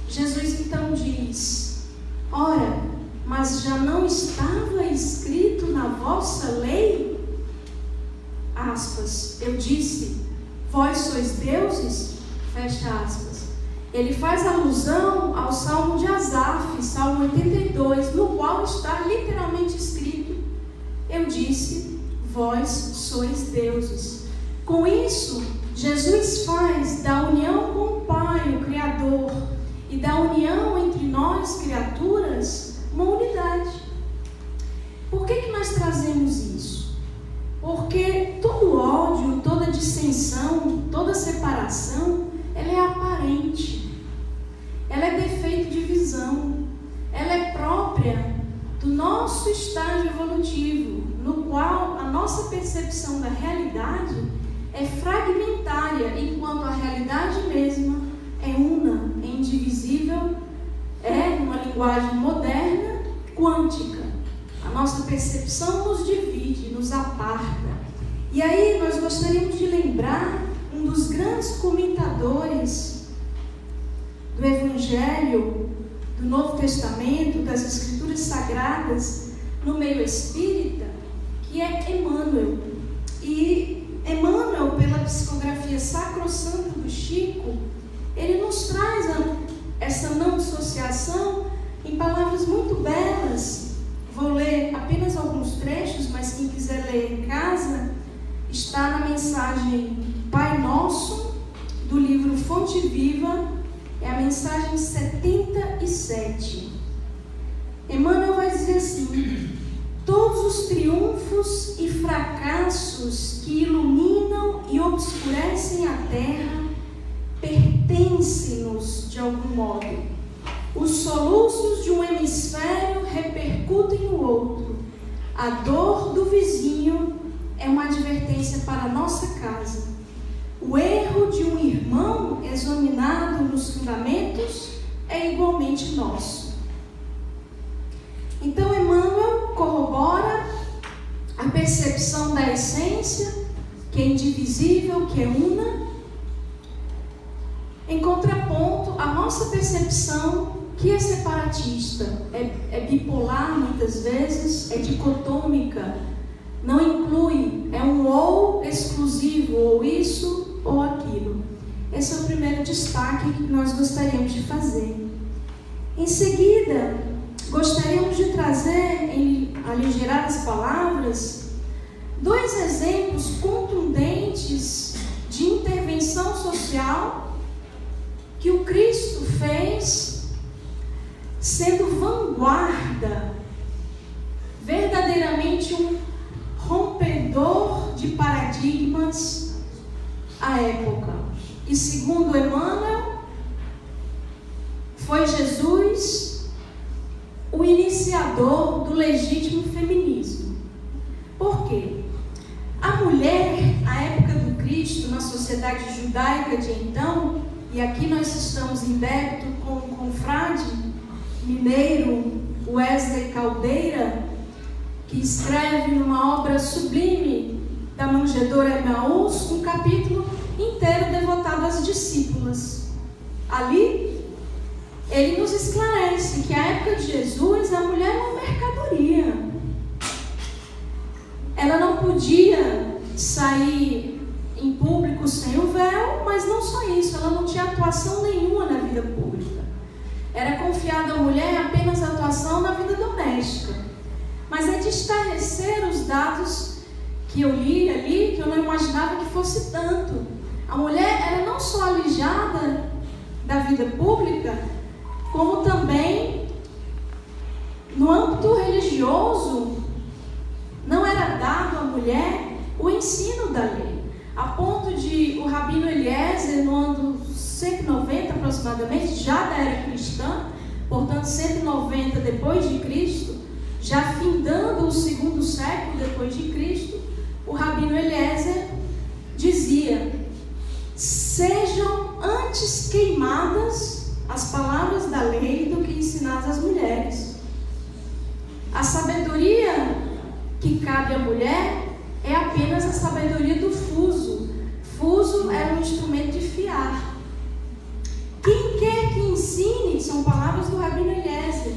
Jesus então diz: ora, mas já não estava escrito na vossa lei? Aspas, eu disse, vós sois deuses? Fecha aspas. Ele faz alusão ao Salmo de Asaf, Salmo 82, no qual está literalmente escrito: eu disse, vós sois deuses. Com isso, Jesus faz da união com o Pai, o Criador, e da união entre nós, criaturas, uma unidade. Por que nós trazemos isso? Porque todo ódio, toda dissensão, toda separação, ela é aparente. Ela é defeito de visão. Ela é própria do nosso estágio evolutivo, no qual a nossa percepção da realidade é fragmentária, enquanto a realidade mesma é una, é indivisível, é, numa linguagem moderna, quântica. A nossa percepção nos divide, nos aparta. E aí nós gostaríamos de lembrar um dos grandes comentadores do Evangelho, do Novo Testamento, das Escrituras Sagradas, no meio espírita, que é Emmanuel. E Emmanuel, pela psicografia sacrossanta do Chico, ele nos traz essa não dissociação em palavras muito belas. Vou ler apenas alguns trechos, mas quem quiser ler em casa, está na mensagem Pai Nosso, do livro Fonte Viva, é a mensagem 77. Emmanuel vai dizer assim: todos os triunfos e fracassos que iluminam e obscurecem a terra pertencem-nos de algum modo. Os soluços de um hemisfério repercutem no outro. A dor do vizinho é uma advertência para a nossa casa. O erro de um irmão examinado nos fundamentos é igualmente nosso. Então Emmanuel corrobora a percepção da essência, que é indivisível, que é una, em contraponto à nossa percepção, que é separatista, é bipolar muitas vezes, é dicotômica, não inclui, é um ou exclusivo, ou isso ou aquilo. Esse é o primeiro destaque que nós gostaríamos de fazer. Em seguida, gostaríamos de trazer, em aligerar as palavras, dois exemplos contundentes de intervenção social que o Cristo fez, sendo vanguarda, verdadeiramente um rompedor de paradigmas à época. E segundo Emmanuel, foi Jesus o iniciador do legítimo feminismo. Por quê? A mulher, à época do Cristo, na sociedade judaica de então, e aqui nós estamos em débito com o confrade mineiro Wesley Caldeira, que escreve numa obra sublime da Manjedoura Emaús, um capítulo inteiro devotado às discípulas. Ali, ele nos esclarece que à época de Jesus, a mulher é uma mercadoria. Ela não podia sair em público sem o véu, mas não só isso, ela não tinha atuação nenhuma na vida pública. Era confiada à mulher apenas a atuação na vida doméstica. Mas é de estarrecer os dados que eu li ali, que eu não imaginava que fosse tanto. A mulher era não só alijada da vida pública, como também no âmbito religioso, não era dado à mulher o ensino da lei. A ponto de o Rabino Eliezer, no ano 190 aproximadamente, já da era cristã, portanto 190 depois de Cristo, já findando o 2º século depois de Cristo, o Rabino Eliezer dizia: sejam antes queimadas as palavras da lei do que ensinadas às mulheres. A sabedoria que cabe à mulher é apenas a sabedoria do fuso. Fuso era um instrumento de fiar. Quem quer que ensine, são palavras do Rabino Eliezer,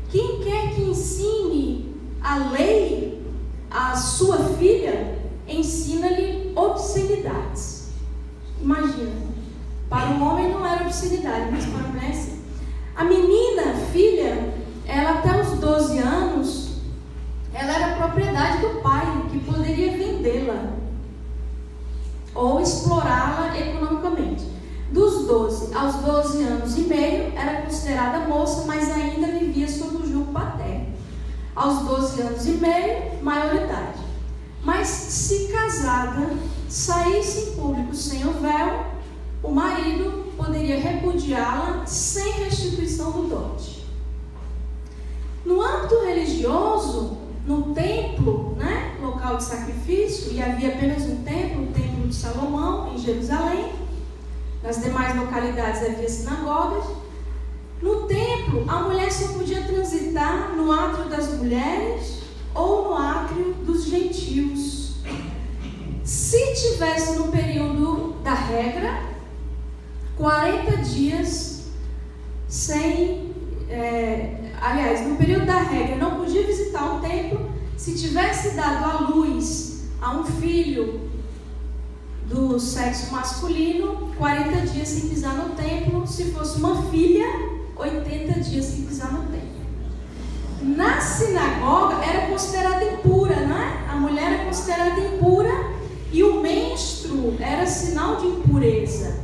quem quer que ensine a lei à sua filha, ensina-lhe obscenidades. Imagina, para o homem não era obscenidade, mas para a mulher sim. A menina, filha, ela até os 12 anos, ela era propriedade do pai, que poderia vendê-la ou explorá-la economicamente. Dos 12 aos 12 anos e meio, era considerada moça, mas ainda vivia sob o jugo paterno. Aos 12 anos e meio, maioridade. Mas se casada, saísse em público sem o véu, o marido poderia repudiá-la sem restituição do dote. No âmbito religioso, no templo, local de sacrifício, e havia apenas um templo, o Templo de Salomão, em Jerusalém. Nas demais localidades havia sinagogas. No templo, a mulher só podia transitar no átrio das mulheres ou no átrio dos gentios. Se tivesse no período da regra, 40 dias sem... no período da regra, não podia visitar o templo. Se tivesse dado à luz a um filho do sexo masculino, 40 dias sem pisar no templo. Se fosse uma filha, 80 dias sem pisar no templo. Na sinagoga era considerada impura, A mulher era considerada impura e o menstro era sinal de impureza.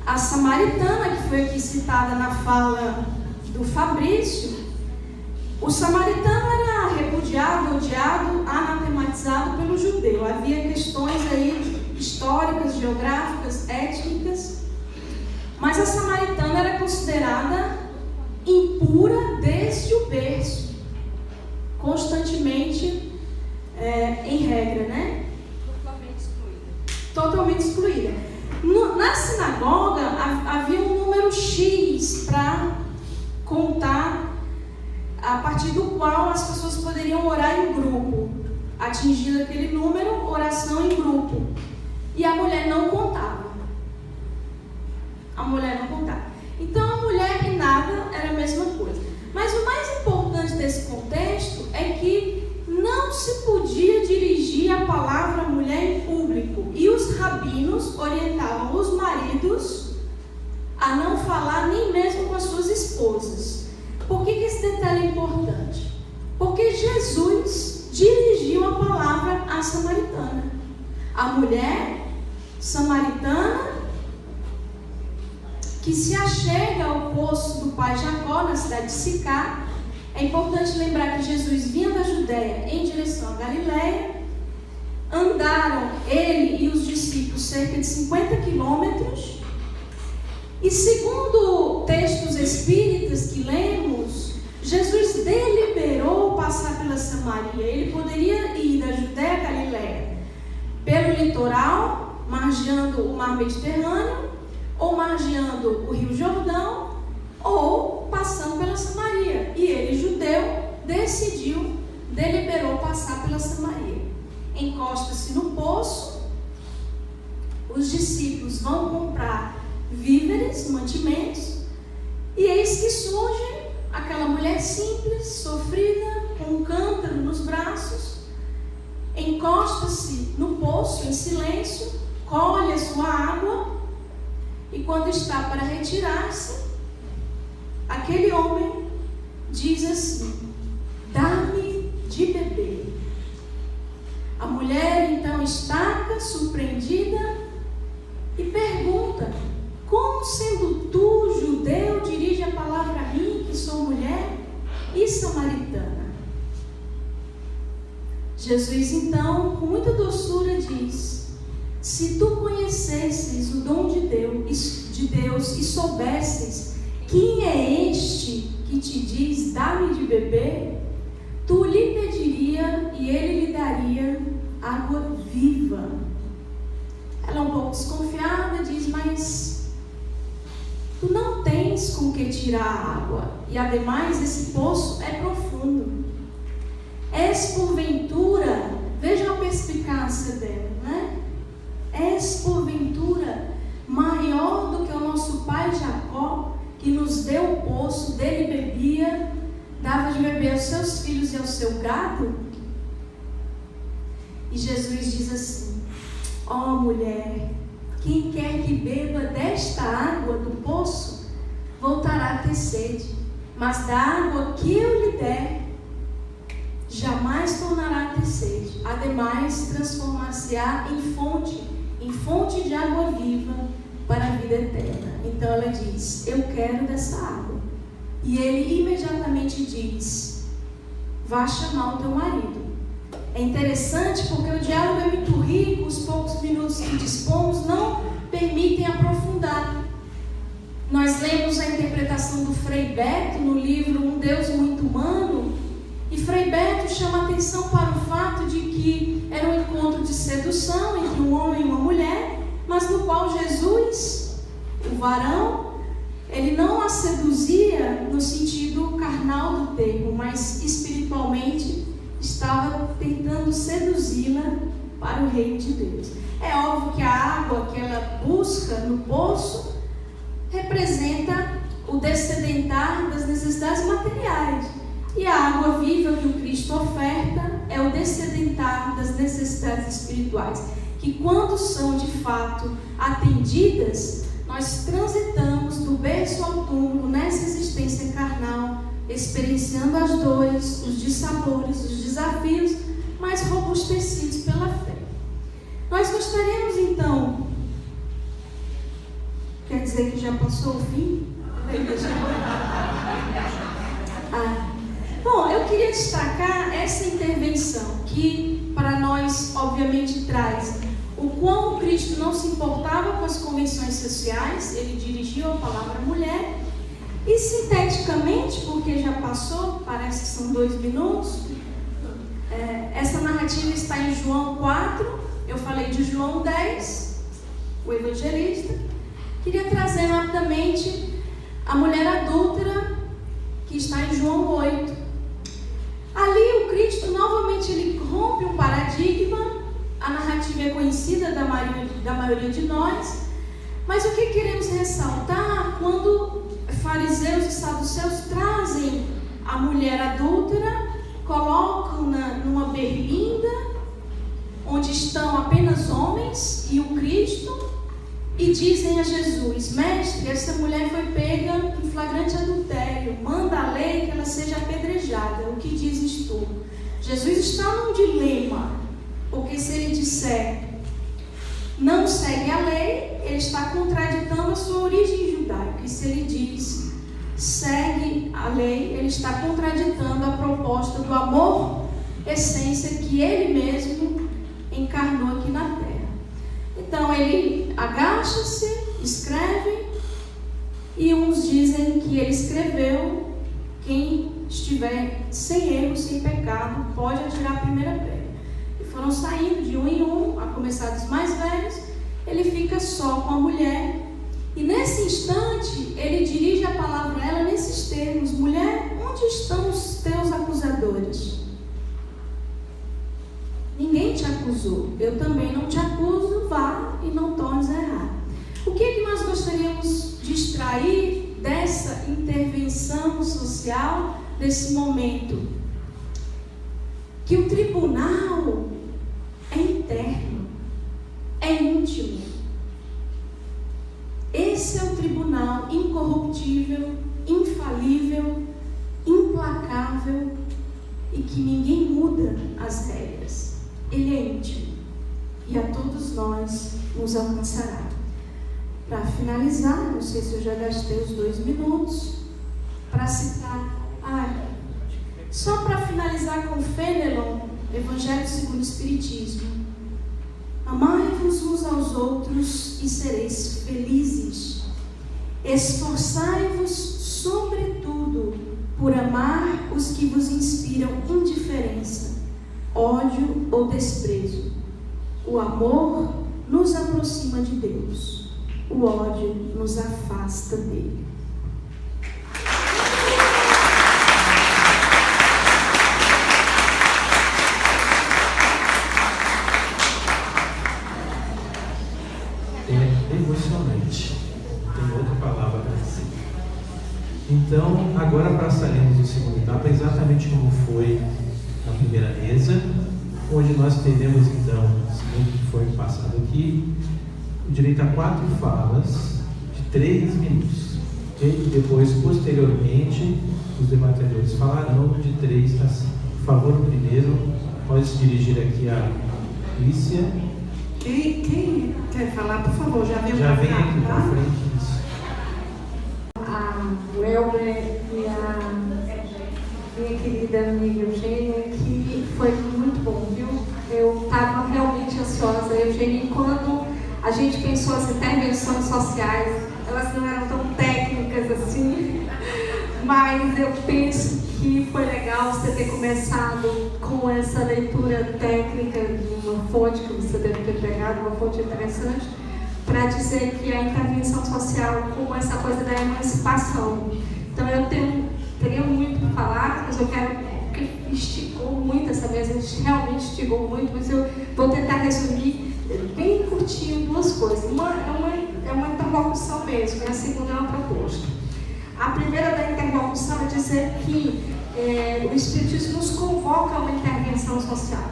A samaritana, que foi aqui citada na fala do Fabrício, o samaritano era repudiado, odiado, anatematizado pelo judeu. Havia questões aí históricas, geográficas, étnicas, mas a samaritana era considerada impura desde o berço, constantemente em regra, Totalmente excluída. Na sinagoga havia um número X para contar, a partir do qual as pessoas poderiam orar em grupo. Atingido aquele número, oração em grupo. E a mulher não contava. Então a mulher e nada era a mesma coisa. Mas o mais importante desse contexto é que não se podia dirigir a palavra à mulher em público. E os rabinos orientavam os maridos a não falar nem mesmo com as suas esposas. Por que esse detalhe é importante? Porque Jesus dirigiu a palavra à samaritana. A mulher samaritana que se achega ao poço do pai Jacó, na cidade de Sicar. É importante lembrar que Jesus vinha da Judéia em direção à Galileia. Andaram ele e os discípulos cerca de 50 quilômetros. E segundo textos espíritas que lemos, Jesus deliberou passar pela Samaria. Ele poderia ir da Judéia à Galileia pelo litoral, margeando o mar Mediterrâneo, ou margeando o Rio Jordão, ou passando pela Samaria. E ele, judeu, deliberou passar pela Samaria. Encosta-se no poço, os discípulos vão comprar víveres, mantimentos, e eis que surge aquela mulher simples, sofrida, com um cântaro nos braços, encosta-se no poço em silêncio, colhe a sua água, e quando está para retirar-se, aquele homem diz assim: dá-me de beber. A mulher então estaca, surpreendida, e pergunta: como sendo tu, judeu, dirige a palavra a mim, que sou mulher e samaritana? Jesus então, com muita doçura, diz: se tu conhecesses o dom de Deus e soubesses quem é este que te diz, dá-me de beber, tu lhe pediria e ele lhe daria água viva. Ela é um pouco desconfiada, diz, mas tu não tens com que tirar a água, e ademais esse poço é profundo. És porventura, veja a perspicácia dela, né? És porventura maior do que o nosso pai Jacó, que nos deu o poço, dele bebia, dava de beber aos seus filhos e ao seu gado? E Jesus diz assim: ó mulher, quem quer que beba desta água do poço, voltará a ter sede, mas da água que eu lhe der, jamais tornará a ter sede. Ademais, transformar-se-á em fonte de água viva para a vida eterna. Então ela diz: eu quero dessa água. E ele imediatamente diz: vá chamar o teu marido. É interessante porque o diálogo é muito rico, os poucos minutos que dispomos não permitem aprofundar. Nós lemos a interpretação do Frei Beto no livro Um Deus Muito Humano, e Frei Beto chama atenção para o fato de que era um encontro de sedução entre um homem e uma mulher, mas no qual Jesus, o varão, ele não a seduzia no sentido carnal do termo, mas espiritualmente estava tentando seduzi-la para o reino de Deus. É óbvio que a água que ela busca no poço representa o descedentar das necessidades materiais, e a água viva que o Cristo oferta é o descedentar das necessidades espirituais, que quando são de fato atendidas, nós transitamos do berço ao túmulo nessa existência carnal, experienciando as dores, os dissabores, os desafios, mas robustecidos pela fé. Nós gostaríamos então, quer dizer que já passou o fim? Bom, eu queria destacar essa intervenção que para nós obviamente traz o quão o Cristo não se importava com as convenções sociais. Ele dirigiu a palavra mulher. E sinteticamente, porque já passou, parece que são 2 minutos, essa narrativa está em João 4, eu falei de João 10, o evangelista. Queria trazer rapidamente a mulher adúltera, que está em João 8. Ali o Cristo novamente ele rompe um paradigma. A narrativa é conhecida da maioria de nós, mas o que queremos ressaltar quando fariseus e saduceus trazem a mulher adúltera, colocam-na numa berlinda onde estão apenas homens e o Cristo, e dizem a Jesus: mestre, essa mulher foi pega em flagrante adultério, manda a lei que ela seja apedrejada, o que dizes tu? Jesus está num dilema, porque se ele disser não segue a lei, ele está contraditando a sua origem judaica, e se ele diz segue a lei, ele está contraditando a proposta do amor, essência que ele mesmo encarnou aqui na terra. Então ele agacha-se, escreve, e uns dizem que ele escreveu: quem estiver sem erro, sem pecado, pode atirar a primeira pedra. E foram saindo de um em um, a começar dos mais velhos. Ele fica só com a mulher, e nesse instante ele dirige a palavra a ela nesses termos: mulher, onde estão os teus acusadores? Ninguém te acusou, eu também não te acuso, vá e não tornes a errar. O que é que nós gostaríamos de extrair dessa intervenção social, desse momento? Que o tribunal é interno, é íntimo. Esse é o tribunal incorruptível, infalível, implacável, e que ninguém muda as regras. Ele é íntimo e a todos nós nos alcançará. Para finalizar, não sei se eu já gastei os 2 minutos, para citar, só para finalizar com Fenelon, Evangelho segundo o Espiritismo: amai-vos uns aos outros e sereis felizes. Esforçai-vos, sobretudo, por amar os que vos inspiram indiferença, ódio ou desprezo. O amor nos aproxima de Deus, o ódio nos afasta dele. É emocionante. Tem outra palavra para dizer. Então, agora passaremos o segundo etapa, exatamente como foi na primeira mesa, onde nós teremos então, segundo que foi passado aqui, o direito a 4 falas de 3 minutos. E depois, posteriormente, os debatedores falarão de 3 a 5. Por favor, o primeiro pode se dirigir aqui a Lícia. Quem quer falar, por favor, já vem aqui para frente. O Elber e a minha querida amiga Eugênia, que foi muito bom, viu? Eu estava realmente ansiosa. Eugênia, quando a gente pensou as intervenções sociais, elas não eram tão técnicas assim, mas eu penso que foi legal você ter começado com essa leitura técnica de uma fonte que você deve ter pegado, uma fonte interessante, para dizer que a intervenção social como essa coisa da emancipação. Então eu teria muito para falar, mas eu quero, porque esticou muito essa mesa, a gente realmente esticou muito, mas eu vou tentar resumir bem curtinho 2 coisas. Uma é uma interlocução mesmo, e a segunda é uma proposta. A primeira da interlocução é dizer que o Espiritismo nos convoca a uma intervenção social,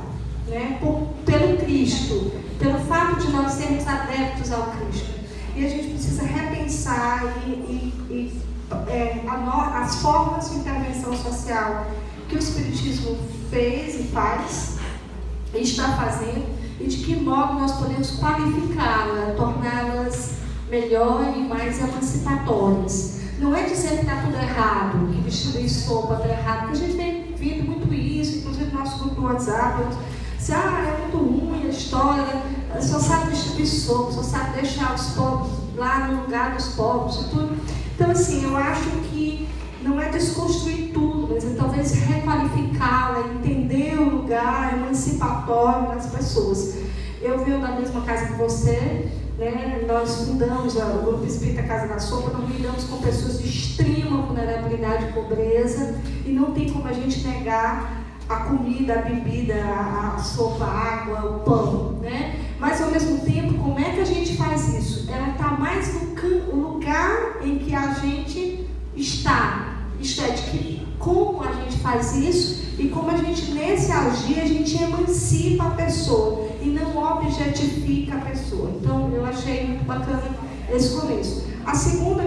né? Pelo Cristo, pelo fato de nós sermos adeptos ao Cristo. E a gente precisa repensar as formas de intervenção social que o Espiritismo fez e faz, e está fazendo, e de que modo nós podemos qualificá-la, torná-las melhor e mais emancipatórias. Não é dizer que está tudo errado, que distribuir sopa está errado, porque a gente tem visto muito isso, inclusive no nosso grupo do WhatsApp. É muito ruim a história, só sabe distribuir sopa, só sabe deixar os pobres lá no lugar dos pobres e tudo. Então, assim, eu acho que não é desconstruir tudo, mas é talvez requalificá-la, entender o lugar emancipatório das pessoas. Eu venho da mesma casa que você, né? Nós fundamos o Grupo Espírita Casa da Sopa, nós lidamos com pessoas de extrema vulnerabilidade e pobreza, e não tem como a gente negar a comida, a bebida, a sopa, a água, o pão, né? Mas ao mesmo tempo, como é que a gente faz isso? Ela está mais no lugar em que a gente está. Isto é, de que como a gente faz isso e como a gente, nesse agir, a gente emancipa a pessoa e não objetifica a pessoa. Então, eu achei muito bacana esse começo. A segunda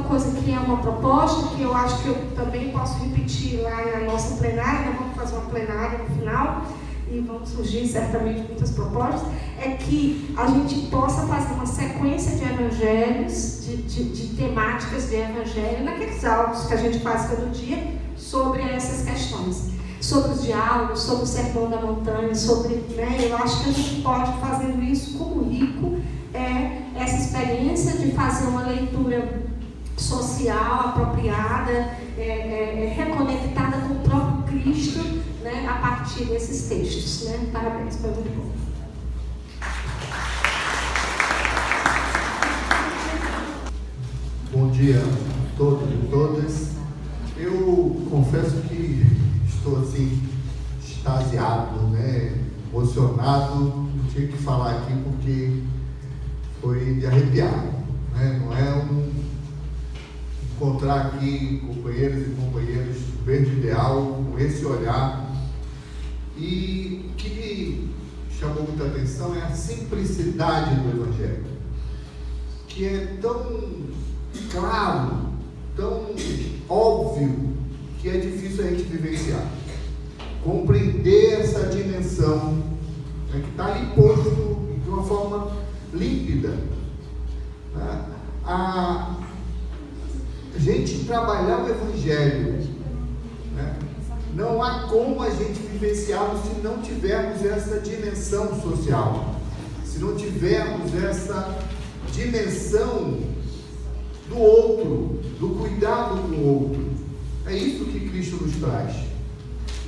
coisa que é uma proposta, que eu acho que eu também posso repetir lá na nossa plenária, vamos fazer uma plenária no final, e vão surgir certamente muitas propostas, é que a gente possa fazer uma sequência de evangelhos, de temáticas de evangelho, naqueles áudios que a gente faz todo dia, sobre essas questões. Sobre os diálogos, sobre o Sermão da Montanha, sobre, né, eu acho que a gente pode fazer isso como rico, essa experiência de fazer uma leitura social apropriada, reconectada com o próprio Cristo, né, a partir desses textos, né? Parabéns, foi muito bom. Bom dia a todos e todas. Eu confesso que estou assim extasiado, né, emocionado. Não tinha que falar aqui porque foi de arrepiar, né? Não é encontrar aqui companheiros e companheiras do mesmo ideal, com esse olhar. E o que me chamou muita atenção é a simplicidade do Evangelho, que é tão claro, tão óbvio, que é difícil a gente vivenciar. Compreender essa dimensão, né, que está ali posto de uma forma límpida. A gente trabalhar o Evangelho, né? Não há como a gente vivenciá-lo se não tivermos essa dimensão social, se não tivermos essa dimensão do outro, do cuidado com o outro. É isso que Cristo nos traz.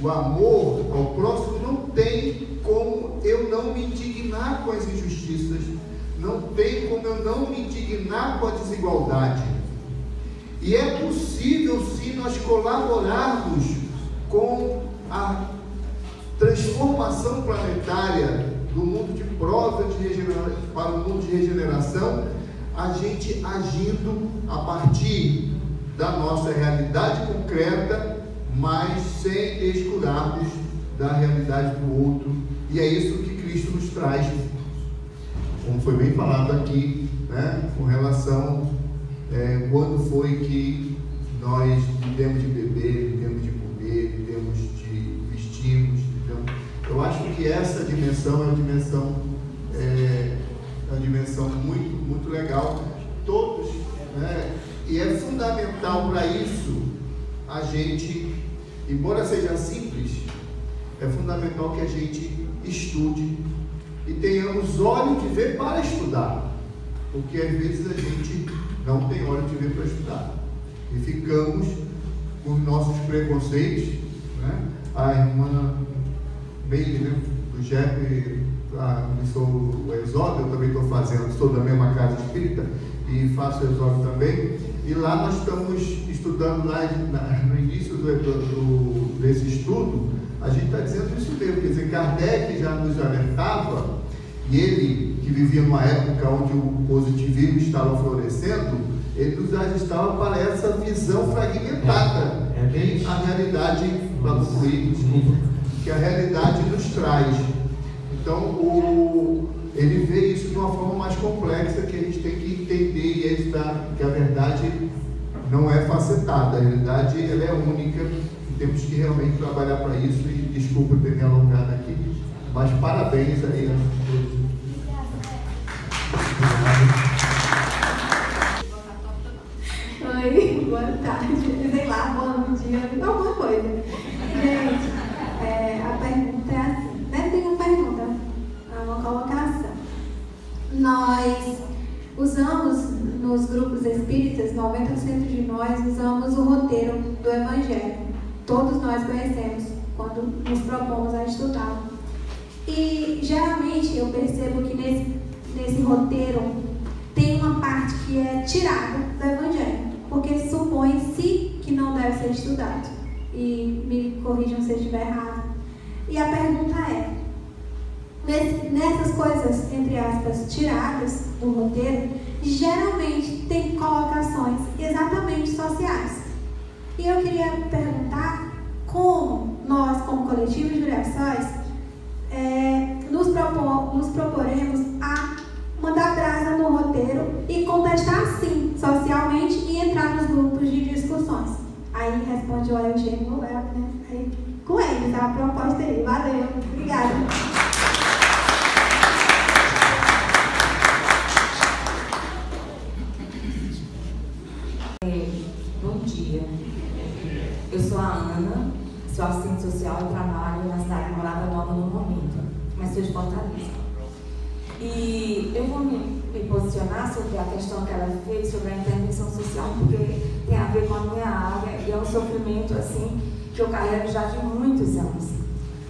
O amor ao próximo não tem como eu não me indignar com as injustiças, não tem como eu não me indignar com a desigualdade. E é possível sim nós colaborarmos com a transformação planetária do mundo de prova para o mundo de regeneração, a gente agindo a partir da nossa realidade concreta, mas sem descurarmos da realidade do outro. E é isso que Cristo nos traz, como foi bem falado aqui, né, com relação quando foi que nós demos de beber, demos de comer, demos de vestirmos. Eu acho que essa dimensão é uma dimensão muito, muito legal. Todos, né, e é fundamental para isso a gente, embora seja simples, é fundamental que a gente estude e tenhamos olho de ver para estudar, porque às vezes a gente não tem olho de ver para estudar e ficamos com os nossos preconceitos, né? A irmã Meire, né, do JEP, começou o exódio, eu também estou fazendo, estou da mesma casa espírita e faço o exódio também, e lá nós estamos estudando lá no início desse estudo, a gente está dizendo isso mesmo, quer dizer, Kardec já nos alertava, e ele, que vivia numa época onde o positivismo estava florescendo, ele nos ajustava para essa visão fragmentada, que a realidade, para concluir, que a realidade nos traz. Então, ele vê isso de uma forma mais complexa, que a gente tem que entender e editar, que a verdade não é facetada, a realidade ela é única, e temos que realmente trabalhar para isso, e desculpa ter me alongado aqui, mas parabéns aí a todos. Oi, boa tarde, sei lá, bom dia, alguma coisa. Gente, a pergunta é assim, não tem uma pergunta, é uma colocação. Nós usamos nos grupos espíritas, 90% de nós usamos o roteiro do Evangelho. Todos nós conhecemos quando nos propomos a estudar. E geralmente eu percebo que nesse roteiro tem uma parte que é tirada do Evangelho, porque supõe-se que não deve ser estudado. E me corrijam se eu estiver errado. E a pergunta é, nessas coisas, entre aspas, tiradas do roteiro, geralmente tem colocações exatamente sociais. E eu queria perguntar como nós, como coletivo de gerações, nos proporemos a mandar brasa no roteiro e contestar sim, socialmente, e entrar nos grupos de discussões. Aí responde o Eugênio, né? Aí, com eles, a proposta aí. Valeu, obrigada. Bom dia. Eu sou a Ana, sou assistente social e trabalho na cidade de Morada Nova no momento, mas sou de Fortaleza. E eu vou me posicionar sobre a questão que ela fez sobre a intervenção social, porque tem a ver com a minha área e é um sofrimento assim que eu carrego já de muitos anos.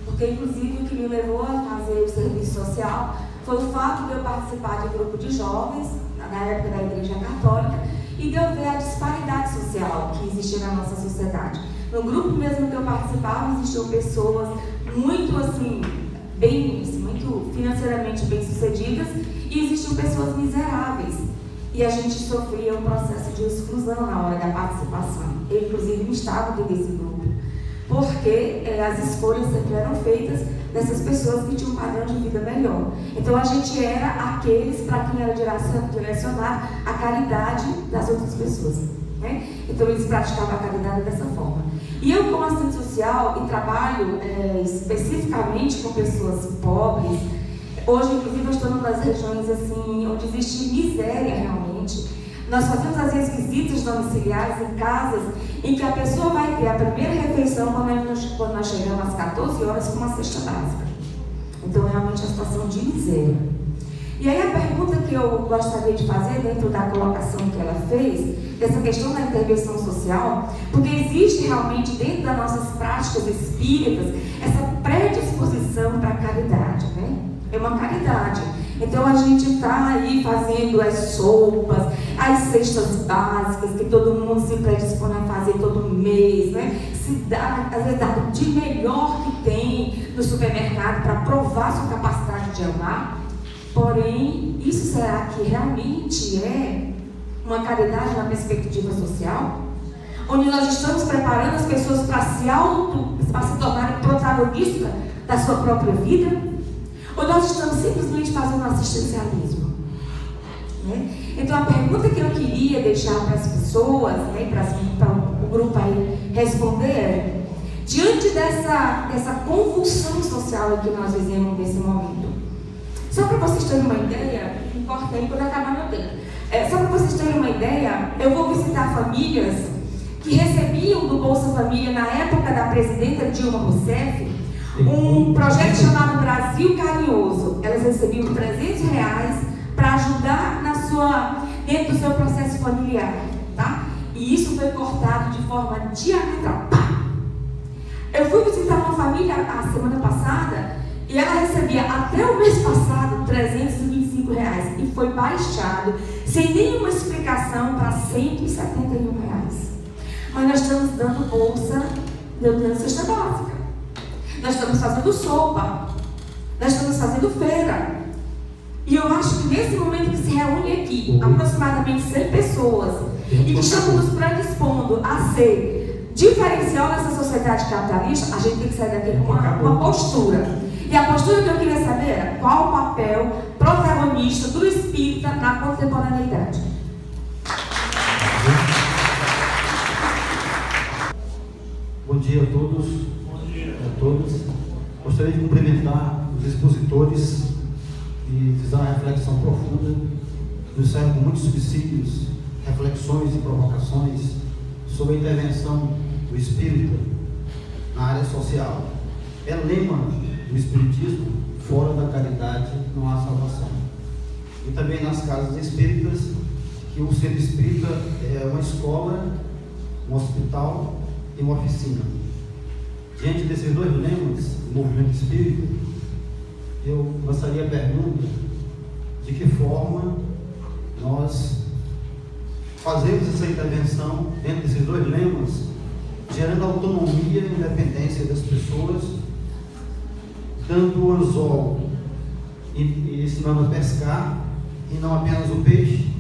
Porque inclusive o que me levou a fazer o serviço social foi o fato de eu participar de um grupo de jovens, na época da Igreja Católica, e de eu ver a disparidade social que existia na nossa sociedade. No grupo mesmo que eu participava, existiam pessoas muito assim, muito financeiramente bem-sucedidas, e existiam pessoas miseráveis. E a gente sofria um processo de exclusão na hora da participação. Eu, inclusive, não estava dentro desse grupo, porque as escolhas sempre eram feitas dessas pessoas que tinham um padrão de vida melhor. Então, a gente era aqueles para quem era direcionar a caridade das outras pessoas, né? Então, eles praticavam a caridade dessa forma. E eu, como assistente social, e trabalho especificamente com pessoas pobres, hoje, inclusive, eu estou numa das regiões assim, onde existe miséria realmente. Nós fazemos as vezes visitas domiciliares em casas em que a pessoa vai ter a primeira refeição quando nós chegamos às 14 horas com uma cesta básica. Então, realmente, é uma situação de miséria. E aí a pergunta que eu gostaria de fazer dentro da colocação que ela fez, dessa questão da intervenção social, porque existe realmente dentro das nossas práticas espíritas essa predisposição para a caridade, né? É uma caridade. Então a gente está aí fazendo as sopas, as cestas básicas, que todo mundo se predispõe a fazer todo mês, né? Se dá, às vezes, dá de melhor que tem no supermercado para provar sua capacidade de amar. Porém, isso será que realmente é uma caridade na perspectiva social? Onde nós estamos preparando as pessoas para se tornarem protagonistas da sua própria vida? Ou nós estamos simplesmente fazendo assistencialismo? Né? Então, a pergunta que eu queria deixar para as pessoas, né, para o grupo aí responder é: diante dessa convulsão social que nós vivemos nesse momento, só para vocês terem uma ideia, me corta aí quando acabar meu tempo. Só para vocês terem uma ideia, eu vou visitar famílias que recebiam do Bolsa Família, na época da presidenta Dilma Rousseff, um projeto chamado Brasil Carinhoso. Elas recebiam R$300 para ajudar dentro do seu processo familiar, tá? E isso foi cortado de forma diametral. Eu fui visitar uma família a semana passada e ela recebia até o mês passado R$325 e foi baixado sem nenhuma explicação para R$171. Mas nós estamos dando bolsa, dando cesta básica. Nós estamos fazendo sopa, nós estamos fazendo feira. E eu acho que nesse momento que se reúne aqui aproximadamente 100 pessoas e que estamos nos predispondo a ser diferencial nessa sociedade capitalista, a gente tem que sair daqui com uma postura. E a postura que eu queria saber era qual o papel protagonista do espírita na contemporaneidade. Bom dia a todos. A todos. Gostaria de cumprimentar os expositores e fizeram uma reflexão profunda, nos saíram com muitos subsídios, reflexões e provocações sobre a intervenção do espírita na área social. É lema do espiritismo: fora da caridade não há salvação. E também nas casas espíritas, que o centro espírita é uma escola, um hospital e uma oficina. Diante desses dois lemas do movimento espírita, eu lançaria a pergunta: de que forma nós fazemos essa intervenção dentro desses dois lemas, gerando autonomia e independência das pessoas, dando o anzol e ensinando a pescar, e não apenas o peixe,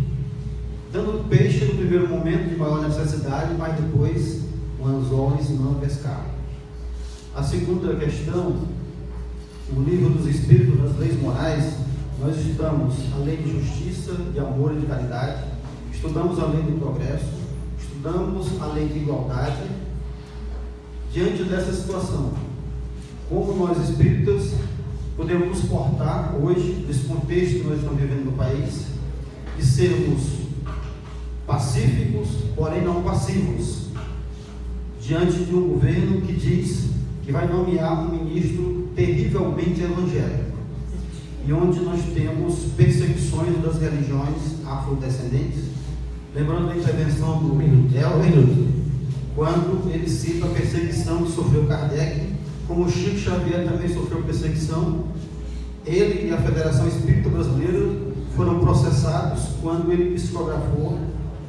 dando o peixe no primeiro momento de maior necessidade, mas depois o anzol ensinando a pescar. A segunda questão, o livro dos Espíritos das Leis Morais, nós estudamos a lei de justiça, de amor e de caridade, estudamos a lei do progresso, estudamos a lei de igualdade. Diante dessa situação, como nós espíritas podemos nos portar hoje, nesse contexto que nós estamos vivendo no país, de sermos pacíficos, porém não passivos, diante de um governo que diz que vai nomear um ministro terrivelmente evangélico, e onde nós temos perseguições das religiões afrodescendentes. Lembrando da intervenção do Elber, quando ele cita a perseguição que sofreu Kardec, como Chico Xavier também sofreu perseguição. Ele e a Federação Espírita Brasileira foram processados quando ele psicografou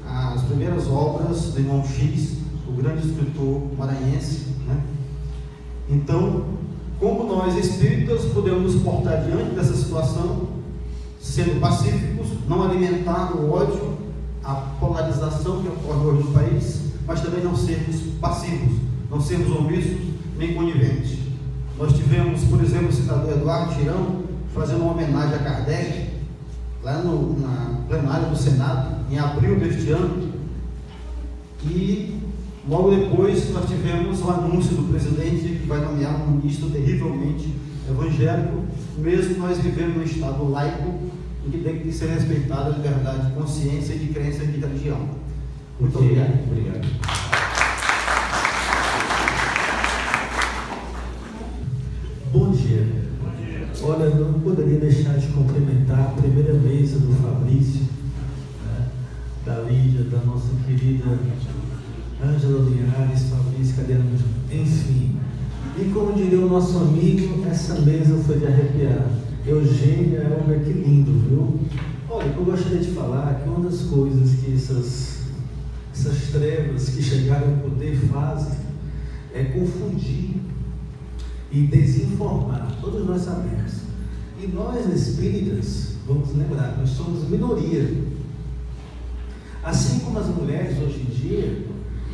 as primeiras obras do irmão X, o grande escritor maranhense, né? Então, como nós espíritas podemos nos portar diante dessa situação, sendo pacíficos, não alimentar o ódio, a polarização que ocorre hoje no país, mas também não sermos passivos, não sermos omissos nem coniventes. Nós tivemos, por exemplo, o cidadão Eduardo Tirão fazendo uma homenagem a Kardec lá na plenária do Senado em abril deste ano, e logo depois nós tivemos o anúncio do presidente que vai nomear um ministro terrivelmente evangélico, mesmo nós vivendo num estado laico em que tem que ser respeitada a liberdade de consciência e de crença e de religião. Muito obrigado. Obrigado. Bom dia. Olha, eu não poderia deixar de cumprimentar primeiramente Lídia, da nossa querida Ângela Linhares, Fabrício, cadê a Ângela? Enfim. E como diria o nosso amigo, essa mesa foi de arrepiar. Eugênia, olha que lindo, viu? Olha, eu gostaria de falar que uma das coisas que essas trevas que chegaram ao poder fazem é confundir e desinformar. Todos nós sabemos. E nós espíritas, vamos lembrar, nós somos minoria. Assim como as mulheres hoje em dia,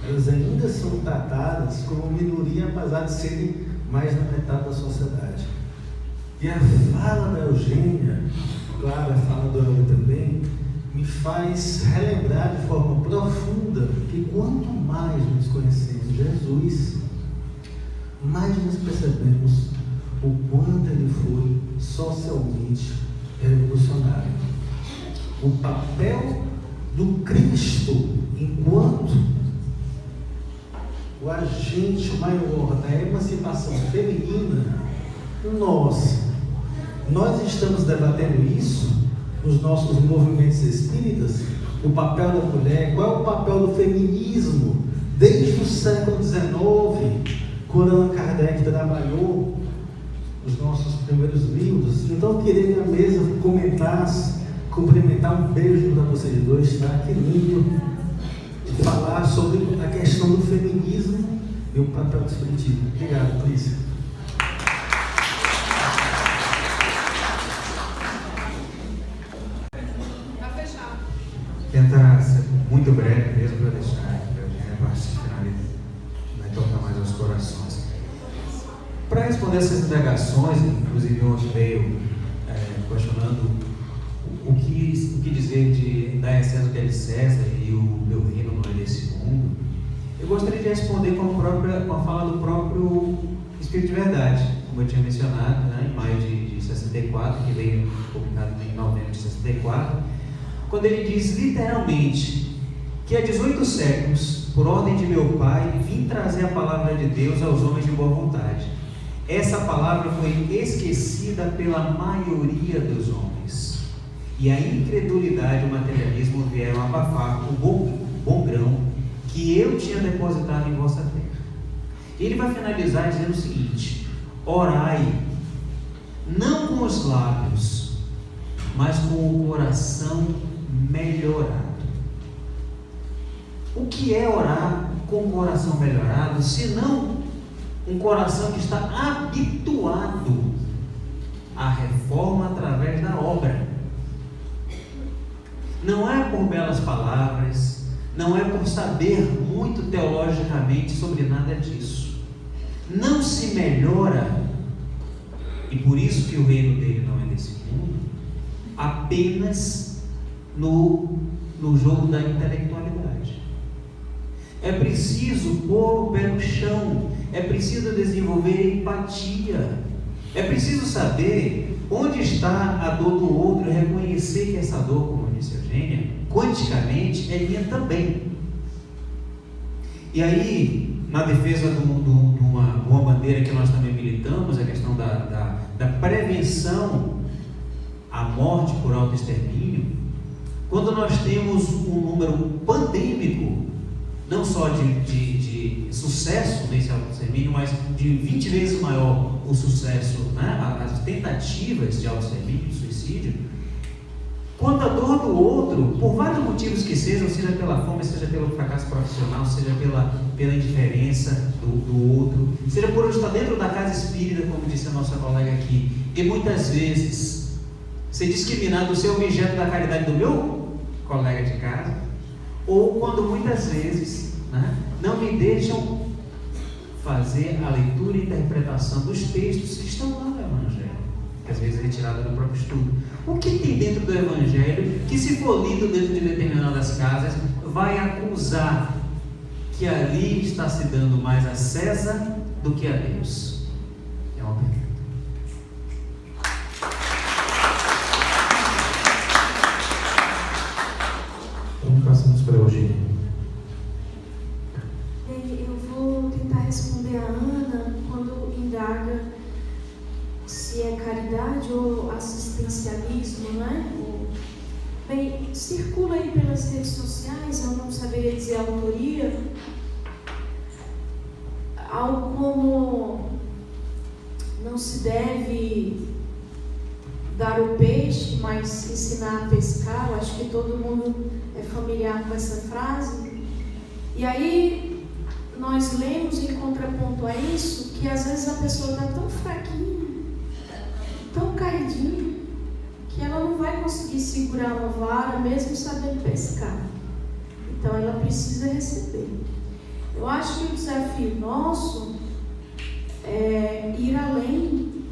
elas ainda são tratadas como minoria, apesar de serem mais da metade da sociedade. E a fala da Eugênia, claro, a fala do Elvio também, me faz relembrar de forma profunda que quanto mais nós conhecemos Jesus, mais nós percebemos o quanto ele foi socialmente revolucionário. O papel do Cristo enquanto o agente maior da emancipação feminina, nós estamos debatendo isso nos nossos movimentos espíritas, o papel da mulher, qual é o papel do feminismo desde o século XIX, quando Allan Kardec trabalhou os nossos primeiros livros. Então eu queria que a mesa comentasse, cumprimentar, um beijo para vocês dois, tá? Que lindo, e falar sobre a questão do feminismo e o papel do espiritismo. Obrigado, Clícia. Tentar ser muito breve mesmo para deixar a parte final vai tocar mais aos corações. Para responder essas indagações, inclusive ontem veio questionando o que dizer de dar a César o que é de César e o meu reino não é desse mundo, eu gostaria de responder com a fala do próprio Espírito de Verdade, como eu tinha mencionado, né, em maio de 64, que veio publicado em novembro de 64, quando ele diz literalmente que há 18 séculos, por ordem de meu pai, vim trazer a palavra de Deus aos homens de boa vontade. Essa palavra foi esquecida pela maioria dos homens, e a incredulidade e o materialismo vieram abafar o bom grão que eu tinha depositado em vossa terra. Ele vai finalizar dizendo o seguinte: orai, não com os lábios, mas com o coração melhorado. O que é orar com o coração melhorado, se não um coração que está habituado à reforma através da obra? Não é por belas palavras, não é por saber muito teologicamente sobre nada disso. Não se melhora, e por isso que o reino dele não é desse mundo, apenas no jogo da intelectualidade. É preciso pôr o pé no chão, é preciso desenvolver empatia, é preciso saber onde está a dor do outro e reconhecer que essa dor, como disse a Eugênia, quanticamente é minha também. E aí, na defesa de uma bandeira que nós também militamos, a questão da prevenção à morte por autoextermínio, quando nós temos um número pandêmico, não só de sucesso nesse autoextermínio, mas de 20 vezes maior o sucesso, né, as tentativas de autoextermínio, de suicídio, quando a dor do outro, por vários motivos que sejam, seja pela fome, seja pelo fracasso profissional, seja pela indiferença do outro, seja por estar dentro da casa espírita, como disse a nossa colega aqui, e muitas vezes ser discriminado, ser objeto da caridade do meu colega de casa, ou quando muitas vezes, né, não me deixam fazer a leitura e interpretação dos textos que estão lá no Evangelho, que às vezes é retirada do próprio estudo. O que tem dentro do Evangelho que, se for lido dentro de determinadas casas, vai acusar que ali está se dando mais a César do que a Deus? É uma pergunta. Então passamos para hoje. Eu vou tentar responder a Ana quando indaga se é caridade ou assistencialismo, né? Bem, circula aí pelas redes sociais, eu não saberia dizer a autoria, algo como não se deve dar o peixe, mas ensinar a pescar. Eu acho que todo mundo é familiar com essa frase. E aí nós lemos em contraponto a isso que às vezes a pessoa está tão fraquinha, tão caidinha, que ela não vai conseguir segurar uma vara mesmo sabendo pescar. Então ela precisa receber. Eu acho que o desafio nosso é ir além